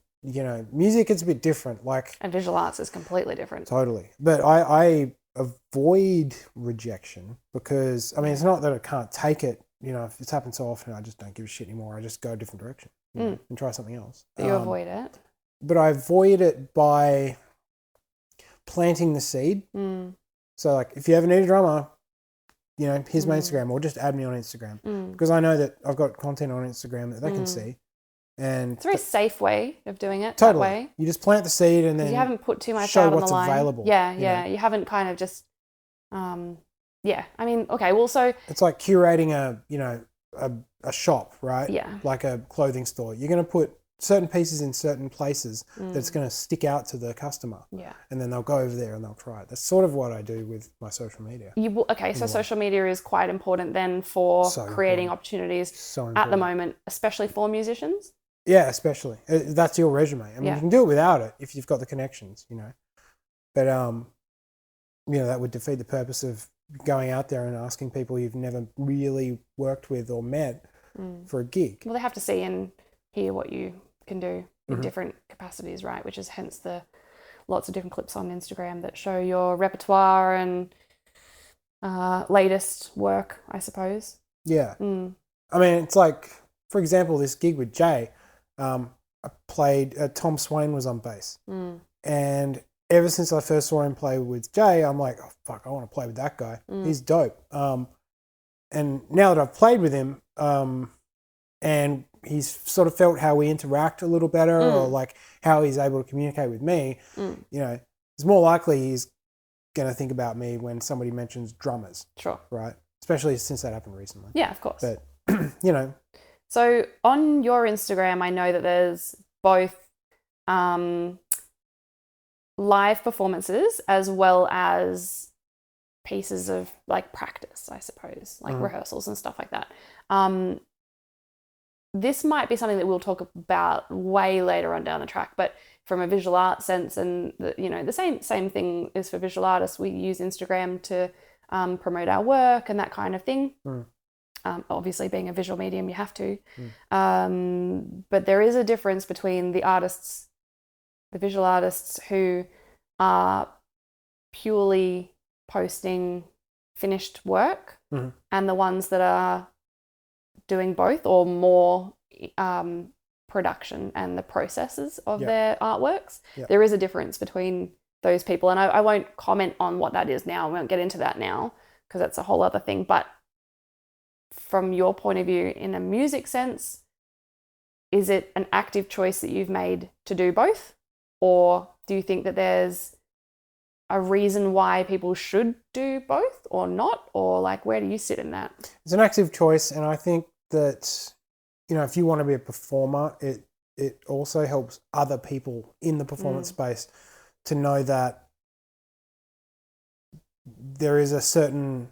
[SPEAKER 1] music is a bit different. And
[SPEAKER 2] visual arts is completely different.
[SPEAKER 1] Totally. But I avoid rejection because, I mean, it's not that I can't take it. If it's happened so often, I just don't give a shit anymore. I just go a different direction and try something else.
[SPEAKER 2] You avoid it?
[SPEAKER 1] But I avoid it by planting the seed. So, like, if you ever need a drummer, here's my Instagram, or just add me on Instagram. Because I know that I've got content on Instagram that they can see. And
[SPEAKER 2] it's a very safe way of doing it.
[SPEAKER 1] Totally.
[SPEAKER 2] That way.
[SPEAKER 1] You just plant the seed and then
[SPEAKER 2] you haven't put too much
[SPEAKER 1] show
[SPEAKER 2] out on
[SPEAKER 1] what's
[SPEAKER 2] the line.
[SPEAKER 1] Available.
[SPEAKER 2] Yeah. You haven't kind of just, I mean, okay. Well, so
[SPEAKER 1] it's like curating a shop, right?
[SPEAKER 2] Yeah.
[SPEAKER 1] Like a clothing store. You're going to put certain pieces in certain places that's going to stick out to the customer.
[SPEAKER 2] Yeah. And
[SPEAKER 1] then they'll go over there and they'll try it. That's sort of what I do with my social media.
[SPEAKER 2] So social media is quite important then for creating opportunities at the moment, especially for musicians.
[SPEAKER 1] Yeah, especially. That's your resume. I mean, you can do it without it if you've got the connections, But, that would defeat the purpose of going out there and asking people you've never really worked with or met for a gig.
[SPEAKER 2] Well, they have to see and hear what you can do in different capacities, right? Which is hence the lots of different clips on Instagram that show your repertoire and latest work, I suppose.
[SPEAKER 1] Yeah. I mean, it's like, for example, this gig with Jay, I played, Tom Swain was on bass. And ever since I first saw him play with Jay, I'm like, oh, fuck, I want to play with that guy. He's dope. And now that I've played with him, and he's sort of felt how we interact a little better, or like how he's able to communicate with me, it's more likely he's going to think about me when somebody mentions drummers.
[SPEAKER 2] Sure.
[SPEAKER 1] Right? Especially since that happened recently.
[SPEAKER 2] Yeah, of course.
[SPEAKER 1] But,
[SPEAKER 2] So on your Instagram, I know that there's both live performances as well as pieces of like practice, I suppose, like rehearsals and stuff like that. This might be something that we'll talk about way later on down the track, but from a visual art sense, and the same thing is for visual artists. We use Instagram to promote our work and that kind of thing. Obviously, being a visual medium, you have to. But there is a difference between the visual artists who are purely posting finished work, and the ones that are doing both or more production and the processes of their artworks. There is a difference between those people, and I won't comment on what that is now. I won't get into that now because that's a whole other thing. But from your point of view, in a music sense, is it an active choice that you've made to do both? Or do you think that there's a reason why people should do both or not? Or like, where do you sit in that?
[SPEAKER 1] It's an active choice, and I think that, if you want to be a performer, it also helps other people in the performance space to know that there is a certain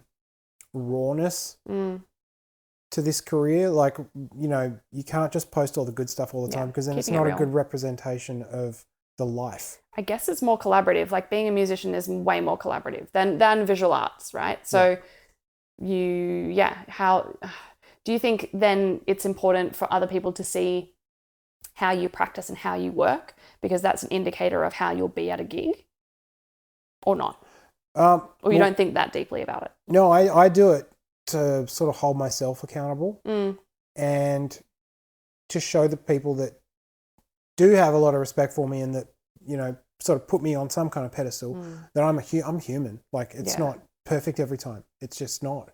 [SPEAKER 1] rawness to this career. Like, you can't just post all the good stuff all the time, because then it's not a good representation of the life.
[SPEAKER 2] I guess it's more collaborative. Like, being a musician is way more collaborative than visual arts, right? So how do you think then it's important for other people to see how you practice and how you work, because that's an indicator of how you'll be at a gig, or not? Or you don't think that deeply about it?
[SPEAKER 1] No, I do it to sort of hold myself accountable and to show the people that do have a lot of respect for me and that, sort of put me on some kind of pedestal, that I'm human. Like, it's not perfect every time. It's just not,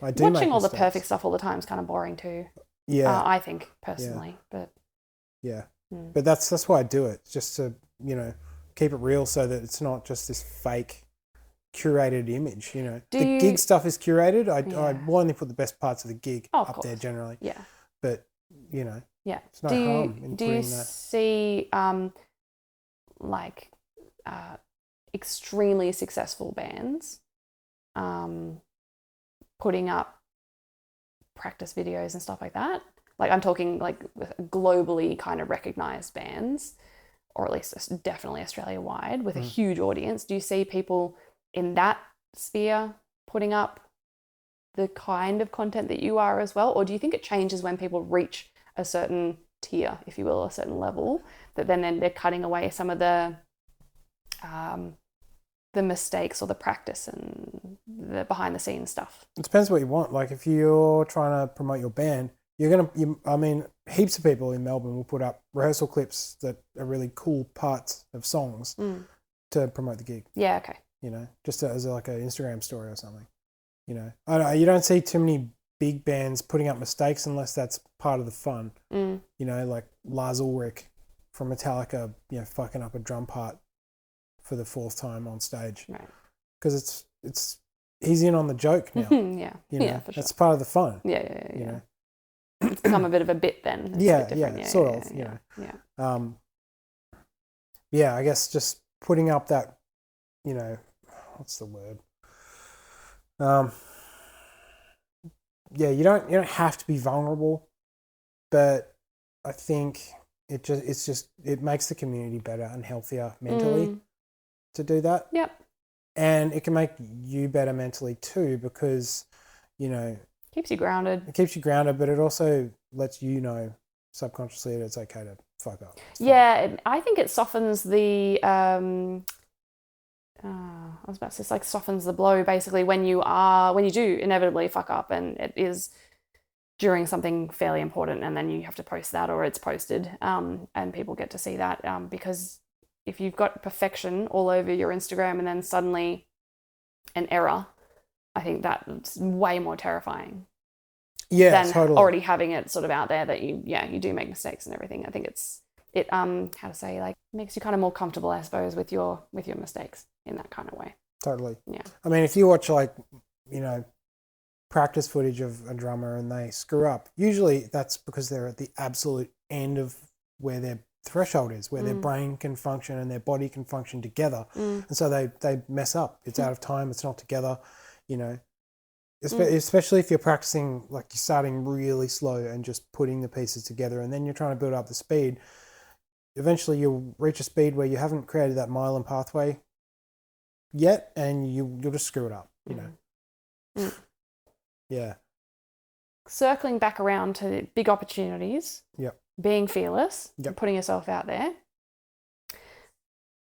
[SPEAKER 1] I do
[SPEAKER 2] watching all
[SPEAKER 1] mistakes.
[SPEAKER 2] The perfect stuff all the time is kind of boring too.
[SPEAKER 1] Yeah.
[SPEAKER 2] I think personally, but
[SPEAKER 1] but that's why I do it, just to, keep it real, so that it's not just this fake curated image. The gig stuff is curated. I will only put the best parts of the gig up there generally.
[SPEAKER 2] Yeah.
[SPEAKER 1] But, it's no
[SPEAKER 2] harm
[SPEAKER 1] in
[SPEAKER 2] do you
[SPEAKER 1] putting that.
[SPEAKER 2] See extremely successful bands putting up practice videos and stuff like that? Like, I'm talking like globally kind of recognized bands, or at least definitely Australia-wide, with a huge audience. Do you see people in that sphere putting up the kind of content that you are as well? Or do you think it changes when people reach a certain tier, if you will, a certain level, that then they're cutting away some of the mistakes or the practice and the behind the scenes stuff?
[SPEAKER 1] It depends what you want. Like, if you're trying to promote your band, heaps of people in Melbourne will put up rehearsal clips that are really cool parts of songs to promote the gig.
[SPEAKER 2] Yeah, okay.
[SPEAKER 1] Just as like an Instagram story or something. You don't see too many big bands putting up mistakes unless that's part of the fun. Like Lars Ulrich from Metallica, fucking up a drum part for the 4th time on stage. Right. Because it's he's in on the joke now.
[SPEAKER 2] Yeah, for sure. That's
[SPEAKER 1] part of the fun.
[SPEAKER 2] Yeah. It's become a bit of a bit then. It's
[SPEAKER 1] sort of. I guess just putting up that, what's the word? You don't have to be vulnerable, but I think it makes the community better and healthier mentally to do that.
[SPEAKER 2] Yep.
[SPEAKER 1] And it can make you better mentally too, because,
[SPEAKER 2] keeps you grounded.
[SPEAKER 1] It keeps you grounded, but it also lets you know subconsciously that it's okay to fuck up.
[SPEAKER 2] I think it softens the I was about to say, it's like softens the blow basically when you do inevitably fuck up, and it is during something fairly important, and then you have to post that, or it's posted, and people get to see that, because if you've got perfection all over your Instagram and then suddenly an error, I think that's way more terrifying than
[SPEAKER 1] totally.
[SPEAKER 2] Already having it sort of out there that you do make mistakes and everything. I think it makes you kind of more comfortable, I suppose, with your mistakes in that kind of way.
[SPEAKER 1] Totally.
[SPEAKER 2] Yeah.
[SPEAKER 1] I mean, if you watch practice footage of a drummer and they screw up, usually that's because they're at the absolute end of where their threshold is, where their brain can function and their body can function together. And so they mess up. It's out of time. It's not together, especially if you're practicing, like you're starting really slow and just putting the pieces together, and then you're trying to build up the speed. eventually you'll reach a speed where you haven't created that mile and pathway yet, and you'll just screw it up, you know.
[SPEAKER 2] Mm.
[SPEAKER 1] Yeah.
[SPEAKER 2] Circling back around to big opportunities,
[SPEAKER 1] Yep.
[SPEAKER 2] being fearless,
[SPEAKER 1] Yep.
[SPEAKER 2] and putting yourself out there.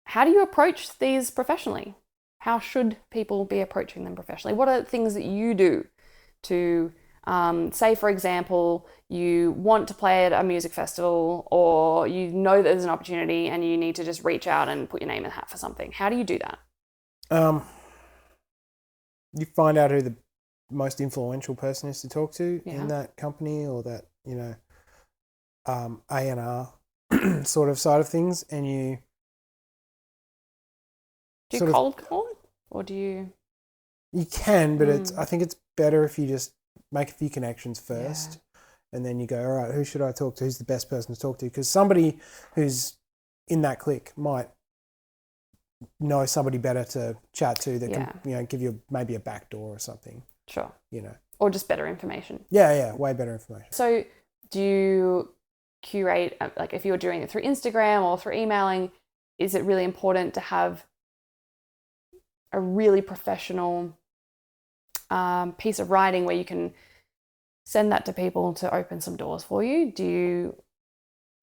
[SPEAKER 2] How do you approach these professionally? How should people be approaching them professionally? What are things that you do to, say, for example, you want to play at a music festival, or you know there's an opportunity and you need to just reach out and put your name in the hat for something? How do you do that?
[SPEAKER 1] You find out who the most influential person is to talk to
[SPEAKER 2] Yeah.
[SPEAKER 1] in that company, or that, you know, A&R sort of side of things, and you
[SPEAKER 2] Do you cold call, or do you?
[SPEAKER 1] You can, but I think it's better if you just make a few connections first, and then you go, all right, who should I talk to? Who's the best person to talk to? Because somebody who's in that clique might know somebody better to chat to that can, you know, give you maybe a back door or something.
[SPEAKER 2] Sure.
[SPEAKER 1] You know.
[SPEAKER 2] Or just better information.
[SPEAKER 1] Yeah, way better information.
[SPEAKER 2] So do you curate, like if you're doing it through Instagram or through emailing, is it really important to have a really professional piece of writing where you can send that to people to open some doors for you? Do you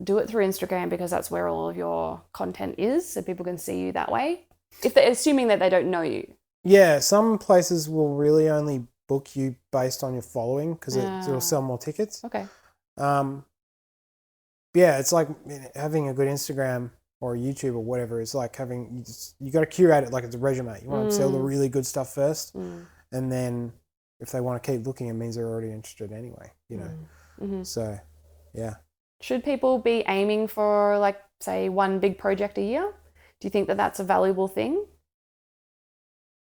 [SPEAKER 2] do it through Instagram because that's where all of your content is, so people can see you that way? If they're assuming that they don't know you. Yeah,
[SPEAKER 1] some places will really only book you based on your following because it'll sell more tickets.
[SPEAKER 2] Okay.
[SPEAKER 1] Yeah, it's like having a good Instagram or YouTube or whatever. It's like having, you got to curate it like it's a resume. You want to sell the really good stuff first, and then if they want to keep looking, it means they're already interested anyway, you know.
[SPEAKER 2] Mm-hmm.
[SPEAKER 1] So, yeah.
[SPEAKER 2] Should people be aiming for, like, say, one big project a year? Do you think that that's a valuable thing?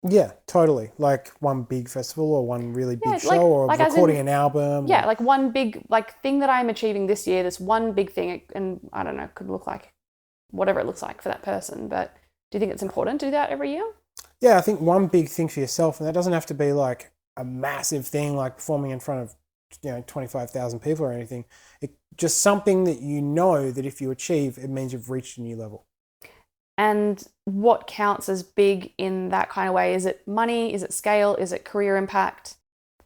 [SPEAKER 1] Yeah, totally. Like one big festival or one really big show, or like recording an album.
[SPEAKER 2] Yeah, like one big thing that I'm achieving this year, this one big thing, and I don't know, it could look like whatever it looks like for that person. But do you think it's important to do that every year?
[SPEAKER 1] Yeah, I think one big thing for yourself, and that doesn't have to be like a massive thing like performing in front of, you know, 25,000 people or anything. Just something that you know that if you achieve, it means you've reached a new level.
[SPEAKER 2] And what counts as big in that kind of way? Is it money? Is it scale? Is it career impact?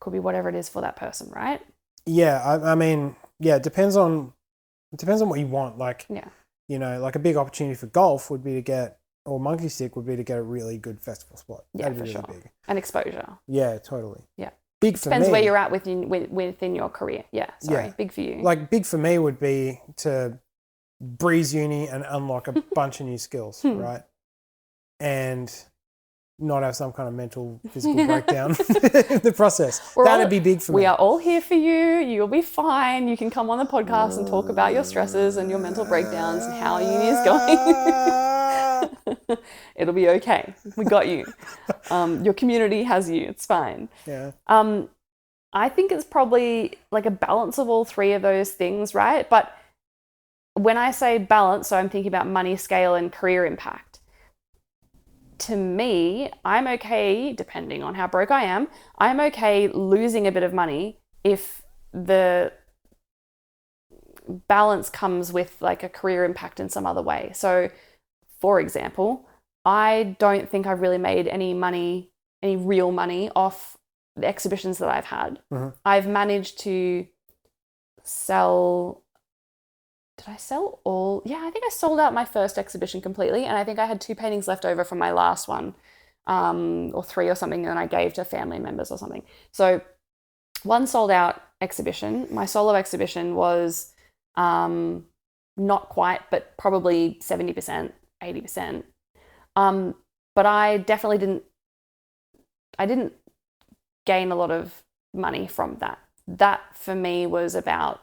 [SPEAKER 2] Could be whatever it is for that person, right?
[SPEAKER 1] Yeah, I mean, yeah, it depends on what you want. Like, you know, like a big opportunity for golf would be to get, or monkey stick would be to get a really good festival spot.
[SPEAKER 2] Yeah,
[SPEAKER 1] That'd be
[SPEAKER 2] for
[SPEAKER 1] really
[SPEAKER 2] sure.
[SPEAKER 1] big.
[SPEAKER 2] And exposure.
[SPEAKER 1] Yeah, totally.
[SPEAKER 2] Yeah.
[SPEAKER 1] Big for
[SPEAKER 2] Depends
[SPEAKER 1] me.
[SPEAKER 2] where you're at within your career. Yeah, sorry. Yeah. Big for you.
[SPEAKER 1] Like big for me would be to breeze uni and unlock a bunch of new skills, right? And not have some kind of mental, physical breakdown in the process. That'd be big for me.
[SPEAKER 2] We are all here for you. You'll be fine. You can come on the podcast and talk about your stresses and your mental breakdowns and how uni is going. It'll be okay. We got you. Your community has you. It's fine.
[SPEAKER 1] Yeah.
[SPEAKER 2] I think it's probably like a balance of all three of those things, right? But when I say balance, so I'm thinking about money, scale, and career impact. To me, I'm okay, depending on how broke I am, I'm okay losing a bit of money if the balance comes with like a career impact in some other way. So, for example, I don't think I've really made any money, any real money off the exhibitions that I've had.
[SPEAKER 1] Mm-hmm.
[SPEAKER 2] I've managed to sell... Did I sell all? Yeah, I think I sold out my first exhibition completely, and I think I had 2 paintings left over from my last one, or 3 or something, and I gave to family members or something. So one sold out exhibition. My solo exhibition was not quite, but probably 70%, 80%. But I definitely didn't gain a lot of money from that. That for me was about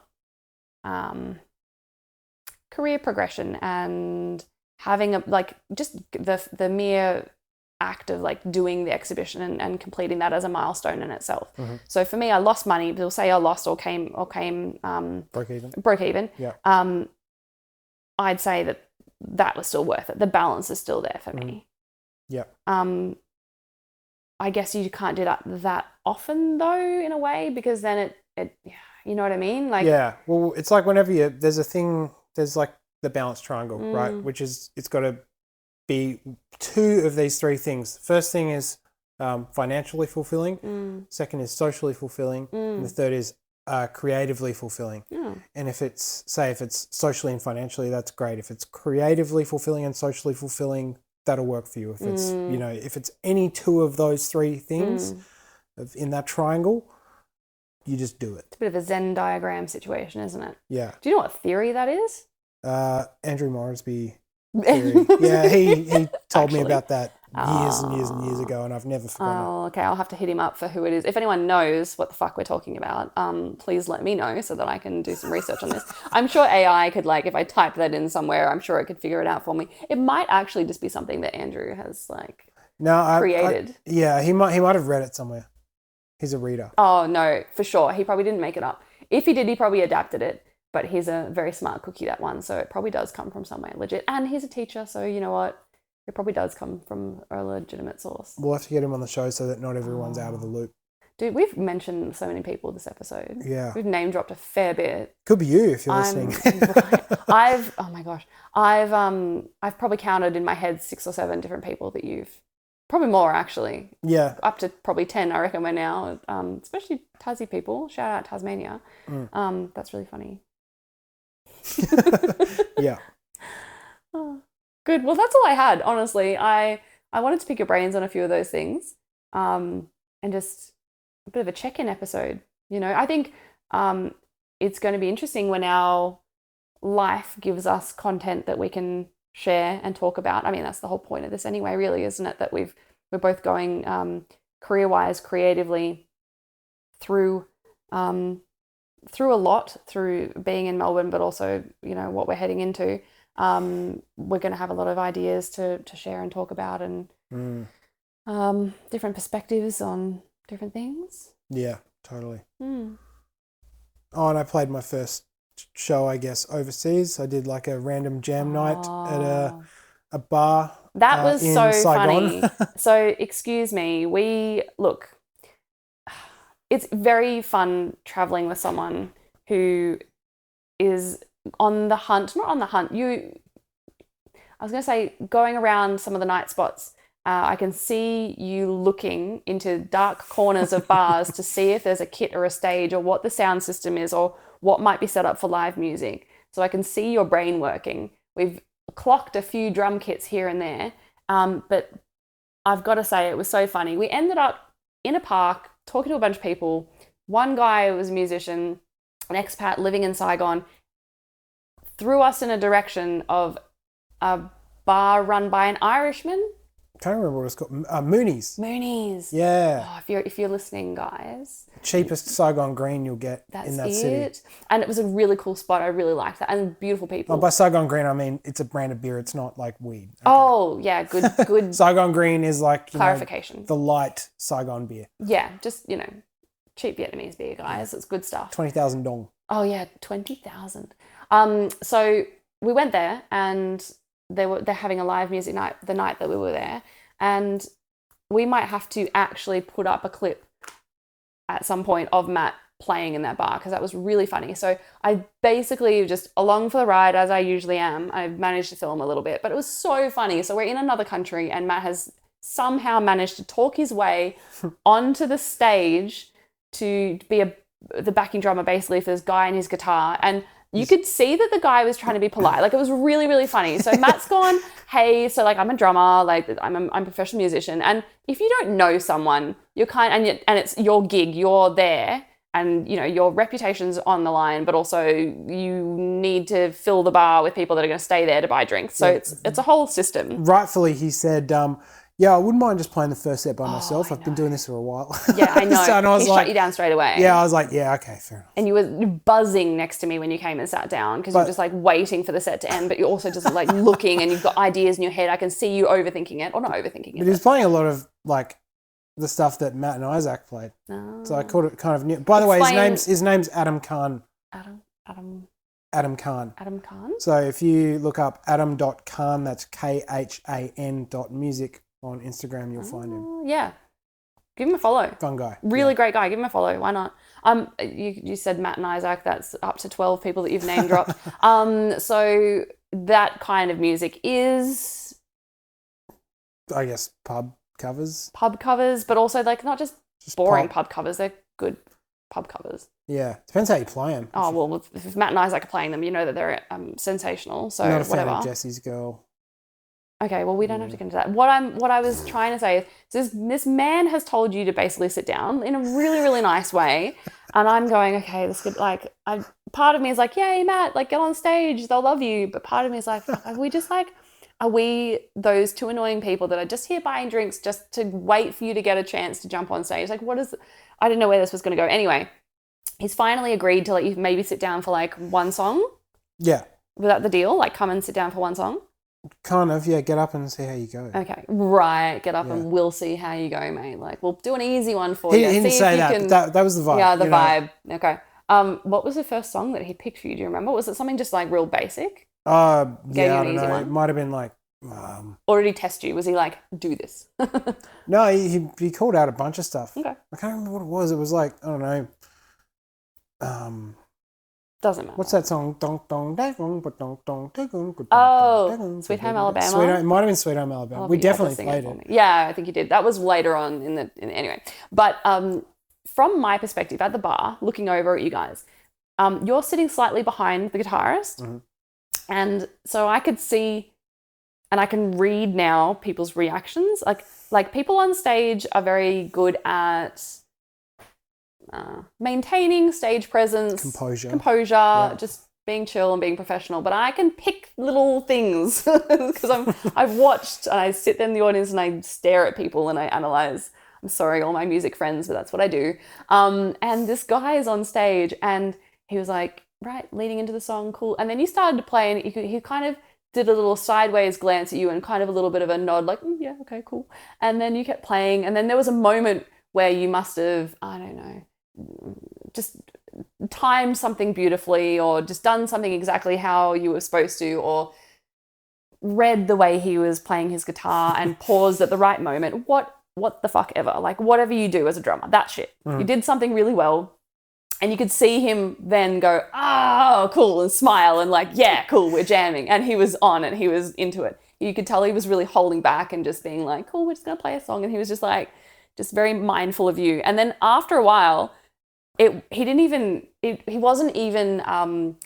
[SPEAKER 2] career progression and having just the mere act of like doing the exhibition and completing that as a milestone in itself. Mm-hmm. So for me, I lost money. We'll say I lost or came broke even.
[SPEAKER 1] Yeah.
[SPEAKER 2] I'd say that was still worth it. The balance is still there for me.
[SPEAKER 1] Yeah.
[SPEAKER 2] I guess you can't do that often though, in a way, because then it you know what I mean? Like,
[SPEAKER 1] yeah. Well, it's like whenever there's a thing. There's like the balanced triangle, right? Which is, it's got to be two of these three things. First thing is financially fulfilling. Second is socially fulfilling. And the third is creatively fulfilling. And if it's socially and financially, that's great. If it's creatively fulfilling and socially fulfilling, that'll work for you. If it's, if it's any two of those three things in that triangle, you just do it.
[SPEAKER 2] It's a bit of a Venn diagram situation, isn't it?
[SPEAKER 1] Yeah.
[SPEAKER 2] Do you know what theory that is?
[SPEAKER 1] Andrew Moresby theory. Yeah, he told me about that years and years and years ago, and I've never forgotten it.
[SPEAKER 2] Oh, okay. I'll have to hit him up for who it is. If anyone knows what the fuck we're talking about, please let me know so that I can do some research on this. I'm sure AI could, like, if I type that in somewhere, I'm sure it could figure it out for me. It might actually just be something that Andrew has, like, created.
[SPEAKER 1] Yeah, he might have read it somewhere. He's a reader.
[SPEAKER 2] Oh, no, for sure. He probably didn't make it up. If he did, he probably adapted it. But he's a very smart cookie, that one. So it probably does come from somewhere legit. And he's a teacher, so you know what? It probably does come from a legitimate source.
[SPEAKER 1] We'll have to get him on the show so that not everyone's out of the loop.
[SPEAKER 2] Dude, we've mentioned so many people this episode.
[SPEAKER 1] Yeah.
[SPEAKER 2] We've name dropped a fair bit.
[SPEAKER 1] Could be you if you're listening.
[SPEAKER 2] I've probably counted in my head 6 or 7 different people that you've, probably more actually.
[SPEAKER 1] Yeah.
[SPEAKER 2] Up to probably 10, I reckon we're now. Especially Tassie people. Shout out Tasmania. That's really funny.
[SPEAKER 1] Yeah.
[SPEAKER 2] Oh, good. Well, that's all I had, honestly. I wanted to pick your brains on a few of those things, and just a bit of a check-in episode. I think it's going to be interesting when our life gives us content that we can share and talk about. I mean, that's the whole point of this anyway, really, isn't it? That we're both going career-wise, creatively through a lot, through being in Melbourne, but also, what we're heading into. We're going to have a lot of ideas to share and talk about, and different perspectives on different things.
[SPEAKER 1] Yeah, totally. Oh, and I played my first show, I guess, overseas. I did like a random jam night at a bar.
[SPEAKER 2] That was
[SPEAKER 1] in
[SPEAKER 2] so
[SPEAKER 1] Saigon.
[SPEAKER 2] funny. So, excuse me, it's very fun traveling with someone who is on the hunt, not on the hunt. I was going to say going around some of the night spots. I can see you looking into dark corners of bars to see if there's a kit or a stage or what the sound system is or what might be set up for live music. So I can see your brain working. We've clocked a few drum kits here and there, but I've got to say it was so funny. We ended up in a park talking to a bunch of people. One guy was a musician, an expat living in Saigon, threw us in a direction of a bar run by an Irishman.
[SPEAKER 1] Can't remember what it's called. Moonies.
[SPEAKER 2] Moonies.
[SPEAKER 1] Yeah.
[SPEAKER 2] Oh, if you're listening, guys.
[SPEAKER 1] Cheapest Saigon green you'll get in that city.
[SPEAKER 2] And it was a really cool spot. I really liked that. And beautiful people.
[SPEAKER 1] Oh, by Saigon green, I mean it's a brand of beer. It's not like weed. Okay.
[SPEAKER 2] Oh, yeah. Good.
[SPEAKER 1] Saigon green is like,
[SPEAKER 2] clarification.
[SPEAKER 1] The light Saigon beer.
[SPEAKER 2] Yeah. Just, cheap Vietnamese beer, guys. It's good stuff.
[SPEAKER 1] 20,000 dong.
[SPEAKER 2] Oh, yeah. 20,000. So we went there, and they're having a live music night the night that we were there, and we might have to actually put up a clip at some point of Matt playing in that bar, because that was really funny. So I basically just along for the ride, as I usually am. I managed to film a little bit, but it was so funny. So we're in another country, and Matt has somehow managed to talk his way onto the stage to be the backing drummer, basically, for this guy and his guitar. And you could see that the guy was trying to be polite. Like, it was really, really funny. So Matt's gone, hey, so like I'm a drummer, like I'm a professional musician. And if you don't know someone, you're and it's your gig, you're there, and your reputation's on the line, but also you need to fill the bar with people that are going to stay there to buy drinks. So it's a whole system.
[SPEAKER 1] Rightfully, he said, yeah, I wouldn't mind just playing the first set by myself. I've been doing this for a while.
[SPEAKER 2] Yeah, I know.
[SPEAKER 1] So, and I was
[SPEAKER 2] he
[SPEAKER 1] like,
[SPEAKER 2] shut you down straight away.
[SPEAKER 1] Yeah, I was like, yeah, okay, fair enough.
[SPEAKER 2] And you were buzzing next to me when you came and sat down, because you're just like waiting for the set to end, but you're also just like looking, and you've got ideas in your head. I can see you overthinking it, or not overthinking it.
[SPEAKER 1] But he was playing a lot of like the stuff that Matt and Isaac played.
[SPEAKER 2] Oh.
[SPEAKER 1] So I caught it kind of new. By the way, his name's Adam Khan. Adam Khan. So if you look up adam.khan, that's KHAN.music on Instagram, you'll find him.
[SPEAKER 2] Yeah. Give him a follow.
[SPEAKER 1] Fun guy.
[SPEAKER 2] Really great guy. Give him a follow. Why not? You said Matt and Isaac. That's up to 12 people that you've name dropped. So that kind of music is,
[SPEAKER 1] I guess, pub covers.
[SPEAKER 2] But also like not just boring pub covers. They're good pub covers.
[SPEAKER 1] Yeah, depends how you play them.
[SPEAKER 2] Oh, well, if Matt and Isaac are playing them, you know that they're sensational. So
[SPEAKER 1] not a
[SPEAKER 2] whatever.
[SPEAKER 1] fan of Jesse's Girl.
[SPEAKER 2] Okay, well, we don't have to get into that. What I was trying to say is this man has told you to basically sit down in a really, really nice way. And I'm going, okay, this could, like, part of me is like, yay, Matt, like, get on stage, they'll love you. But part of me is like, are we those two annoying people that are just here buying drinks just to wait for you to get a chance to jump on stage? Like, I didn't know where this was going to go. Anyway, he's finally agreed to let you maybe sit down for like one song.
[SPEAKER 1] Yeah.
[SPEAKER 2] Was that the deal? Like, come and sit down for one song?
[SPEAKER 1] Kind of, yeah. Get up and see how you go.
[SPEAKER 2] Okay, right. Get up and we'll see how you go, mate. Like, we'll do an easy one for you.
[SPEAKER 1] He didn't say that. That was the vibe.
[SPEAKER 2] Yeah, the vibe. Know? Okay. What was the first song that he picked for you? Do you remember? Was it something just like real basic?
[SPEAKER 1] Yeah, I don't know. It might have been like.
[SPEAKER 2] Or did he test you? Was he like, do this?
[SPEAKER 1] No, he called out a bunch of stuff.
[SPEAKER 2] Okay.
[SPEAKER 1] I can't remember what it was. It was like, I don't know.
[SPEAKER 2] Doesn't matter.
[SPEAKER 1] What's that song?
[SPEAKER 2] Oh, Sweet Home Alabama.
[SPEAKER 1] It might have been Sweet Home Alabama. We definitely played it.
[SPEAKER 2] Yeah, I think you did. That was later on anyway. But from my perspective at the bar, looking over at you guys, you're sitting slightly behind the guitarist. Mm-hmm. And so I could see and I can read now people's reactions. Like people on stage are very good at maintaining stage presence, composure, just being chill and being professional. But I can pick little things because I've watched and I sit there in the audience and I stare at people and I analyze. I'm sorry, all my music friends, but that's what I do. And this guy is on stage and he was like, right, leading into the song, cool. And then you started to play and he kind of did a little sideways glance at you and kind of a little bit of a nod like, yeah, okay, cool. And then you kept playing. And then there was a moment where you must have, I don't know, just timed something beautifully or just done something exactly how you were supposed to or read the way he was playing his guitar and paused at the right moment. What the fuck ever. Like whatever you do as a drummer, that shit. Mm. You did something really well. And you could see him then go, oh, cool, and smile and like, yeah, cool, we're jamming. And he was on it. He was into it. You could tell he was really holding back and just being like, cool, we're just going to play a song. And he was just like, just very mindful of you. And then after a while, he wasn't even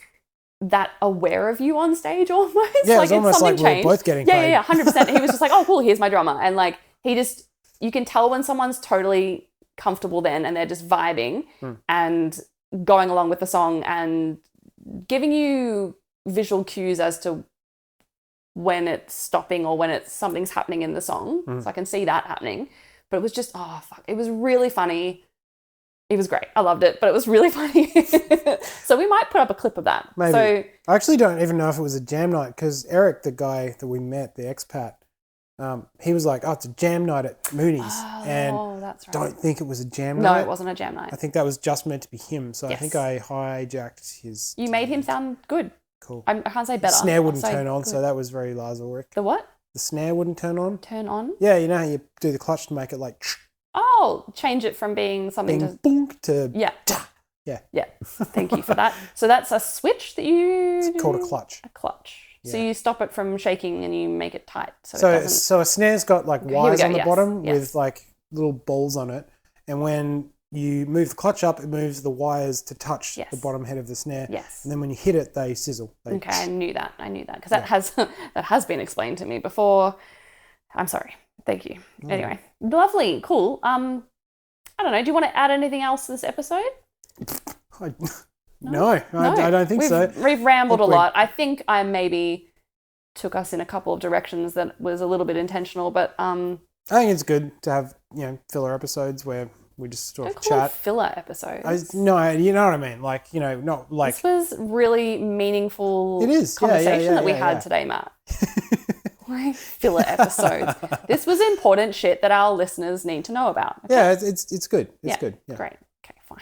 [SPEAKER 2] that aware of you on stage almost.
[SPEAKER 1] Yeah, like, it was almost like we were both getting played.
[SPEAKER 2] Yeah, 100%. He was just like, oh, cool, here's my drummer. And like, you can tell when someone's totally comfortable then and they're just vibing and going along with the song and giving you visual cues as to when it's stopping or when something's happening in the song. So I can see that happening. But it was just, oh, fuck. It was really funny. It was great. I loved it, but it was really funny. So we might put up a clip of that.
[SPEAKER 1] Maybe.
[SPEAKER 2] So,
[SPEAKER 1] I actually don't even know if it was a jam night because Eric, the guy that we met, the expat, he was like, oh, it's a jam night at Moody's. And
[SPEAKER 2] that's right.
[SPEAKER 1] Don't think it was a jam night.
[SPEAKER 2] No, it wasn't a jam night.
[SPEAKER 1] I think that was just meant to be him. So yes. I think I hijacked his...
[SPEAKER 2] You made him sound good.
[SPEAKER 1] Cool.
[SPEAKER 2] I can't say better.
[SPEAKER 1] The snare wouldn't turn on, so that was very Lars Ulrich.
[SPEAKER 2] The what?
[SPEAKER 1] The snare wouldn't turn on.
[SPEAKER 2] Turn on?
[SPEAKER 1] Yeah, you know how you do the clutch to make it like...
[SPEAKER 2] Oh, change it from being something
[SPEAKER 1] to...
[SPEAKER 2] Yeah.
[SPEAKER 1] Yeah.
[SPEAKER 2] Yeah. Thank you for that. So that's a switch that you...
[SPEAKER 1] It's called a clutch.
[SPEAKER 2] A clutch. Yeah. So you stop it from shaking and you make it tight.
[SPEAKER 1] So a snare's got like wires on the bottom with like little balls on it. And when you move the clutch up, it moves the wires to touch the bottom head of the snare.
[SPEAKER 2] Yes.
[SPEAKER 1] And then when you hit it, they sizzle.
[SPEAKER 2] Okay, I knew that. Because that has been explained to me before. I'm sorry. Thank you. Anyway, lovely. Cool. I don't know. Do you want to add anything else to this episode?
[SPEAKER 1] No, I don't think so.
[SPEAKER 2] We've rambled a lot. I think I maybe took us in a couple of directions that was a little bit intentional, but
[SPEAKER 1] I think it's good to have, filler episodes where we just sort of chat.
[SPEAKER 2] Filler episodes.
[SPEAKER 1] No, you know what I mean. Like, not like...
[SPEAKER 2] This was really meaningful conversation that we had today, Matt. Like filler episodes. This was important shit that our listeners need to know about. Okay?
[SPEAKER 1] Yeah, it's good. It's good. Yeah.
[SPEAKER 2] Great. Okay, fine.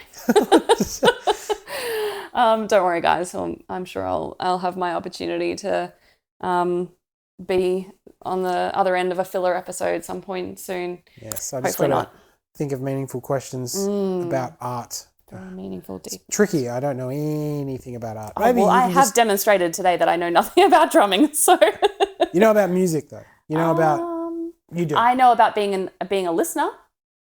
[SPEAKER 2] Don't worry, guys. I'm sure I'll have my opportunity to be on the other end of a filler episode some point soon.
[SPEAKER 1] Yes, I just want to think of meaningful questions about art
[SPEAKER 2] Very meaningful, deep.
[SPEAKER 1] Tricky. I don't know anything about art.
[SPEAKER 2] Oh, well, I have demonstrated today that I know nothing about drumming. So
[SPEAKER 1] you know about music, though. You know about you do.
[SPEAKER 2] I know about being a listener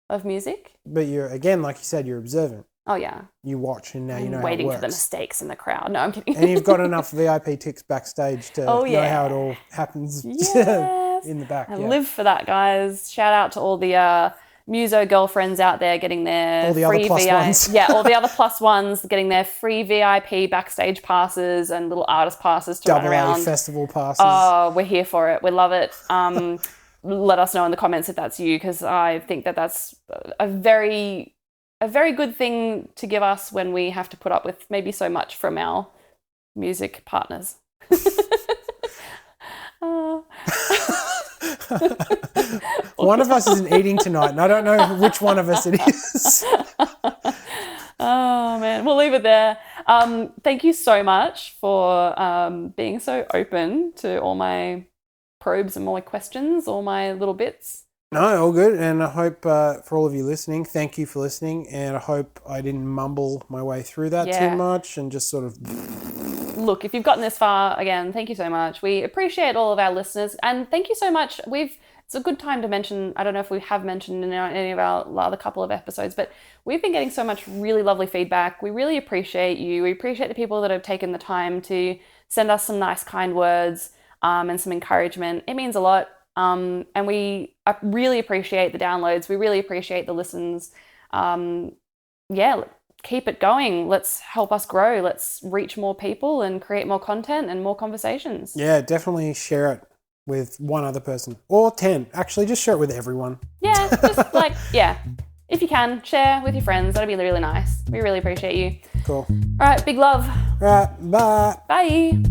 [SPEAKER 2] of music.
[SPEAKER 1] But you're, again, like you said, you're observant.
[SPEAKER 2] Oh yeah.
[SPEAKER 1] You watch and now you know how it
[SPEAKER 2] waiting
[SPEAKER 1] works.
[SPEAKER 2] for the mistakes in the crowd. No, I'm kidding.
[SPEAKER 1] And you've got enough VIP ticks backstage to know how it all happens
[SPEAKER 2] Yes.
[SPEAKER 1] in the back.
[SPEAKER 2] I live for that, guys. Shout out to all the Muso girlfriends out there getting their
[SPEAKER 1] all the
[SPEAKER 2] free
[SPEAKER 1] other plus ones.
[SPEAKER 2] Yeah, all the other plus ones getting their free VIP backstage passes and little artist passes to run around.
[SPEAKER 1] festival passes.
[SPEAKER 2] Oh, we're here for it. We love it. Let us know in the comments if that's you, because I think that that's a very good thing to give us when we have to put up with maybe so much from our music partners.
[SPEAKER 1] One of us isn't eating tonight, and I don't know which one of us it is.
[SPEAKER 2] Oh, man. We'll leave it there. Thank you so much for being so open to all my probes and all my questions, all my little bits.
[SPEAKER 1] No, all good. And I hope for all of you listening, thank you for listening. And I hope I didn't mumble my way through that too much and just sort of...
[SPEAKER 2] Look, if you've gotten this far, again, thank you so much. We appreciate all of our listeners. And thank you so much. It's a good time to mention, I don't know if we have mentioned in any of our other couple of episodes, but we've been getting so much really lovely feedback. We really appreciate you. We appreciate the people that have taken the time to send us some nice, kind words and some encouragement. It means a lot. And we really appreciate the downloads. We really appreciate the listens. Keep it going. Let's help us grow. Let's reach more people and create more content and more conversations.
[SPEAKER 1] Yeah, definitely share it with one other person or 10. Actually, just share it with everyone.
[SPEAKER 2] Yeah, just if you can, share with your friends. That'd be really nice. We really appreciate you.
[SPEAKER 1] Cool.
[SPEAKER 2] All right, big love.
[SPEAKER 1] All right, bye.
[SPEAKER 2] Bye.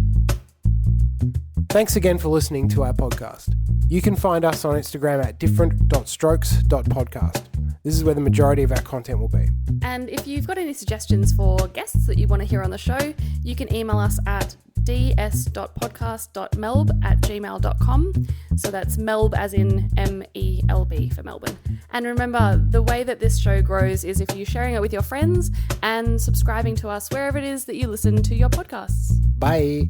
[SPEAKER 1] Thanks again for listening to our podcast. You can find us on Instagram at different.strokes.podcast. This is where the majority of our content will be.
[SPEAKER 2] And if you've got any suggestions for guests that you want to hear on the show, you can email us at ds.podcast.melb@gmail.com. So that's Melb as in MELB for Melbourne. And remember, the way that this show grows is if you're sharing it with your friends and subscribing to us wherever it is that you listen to your podcasts.
[SPEAKER 1] Bye.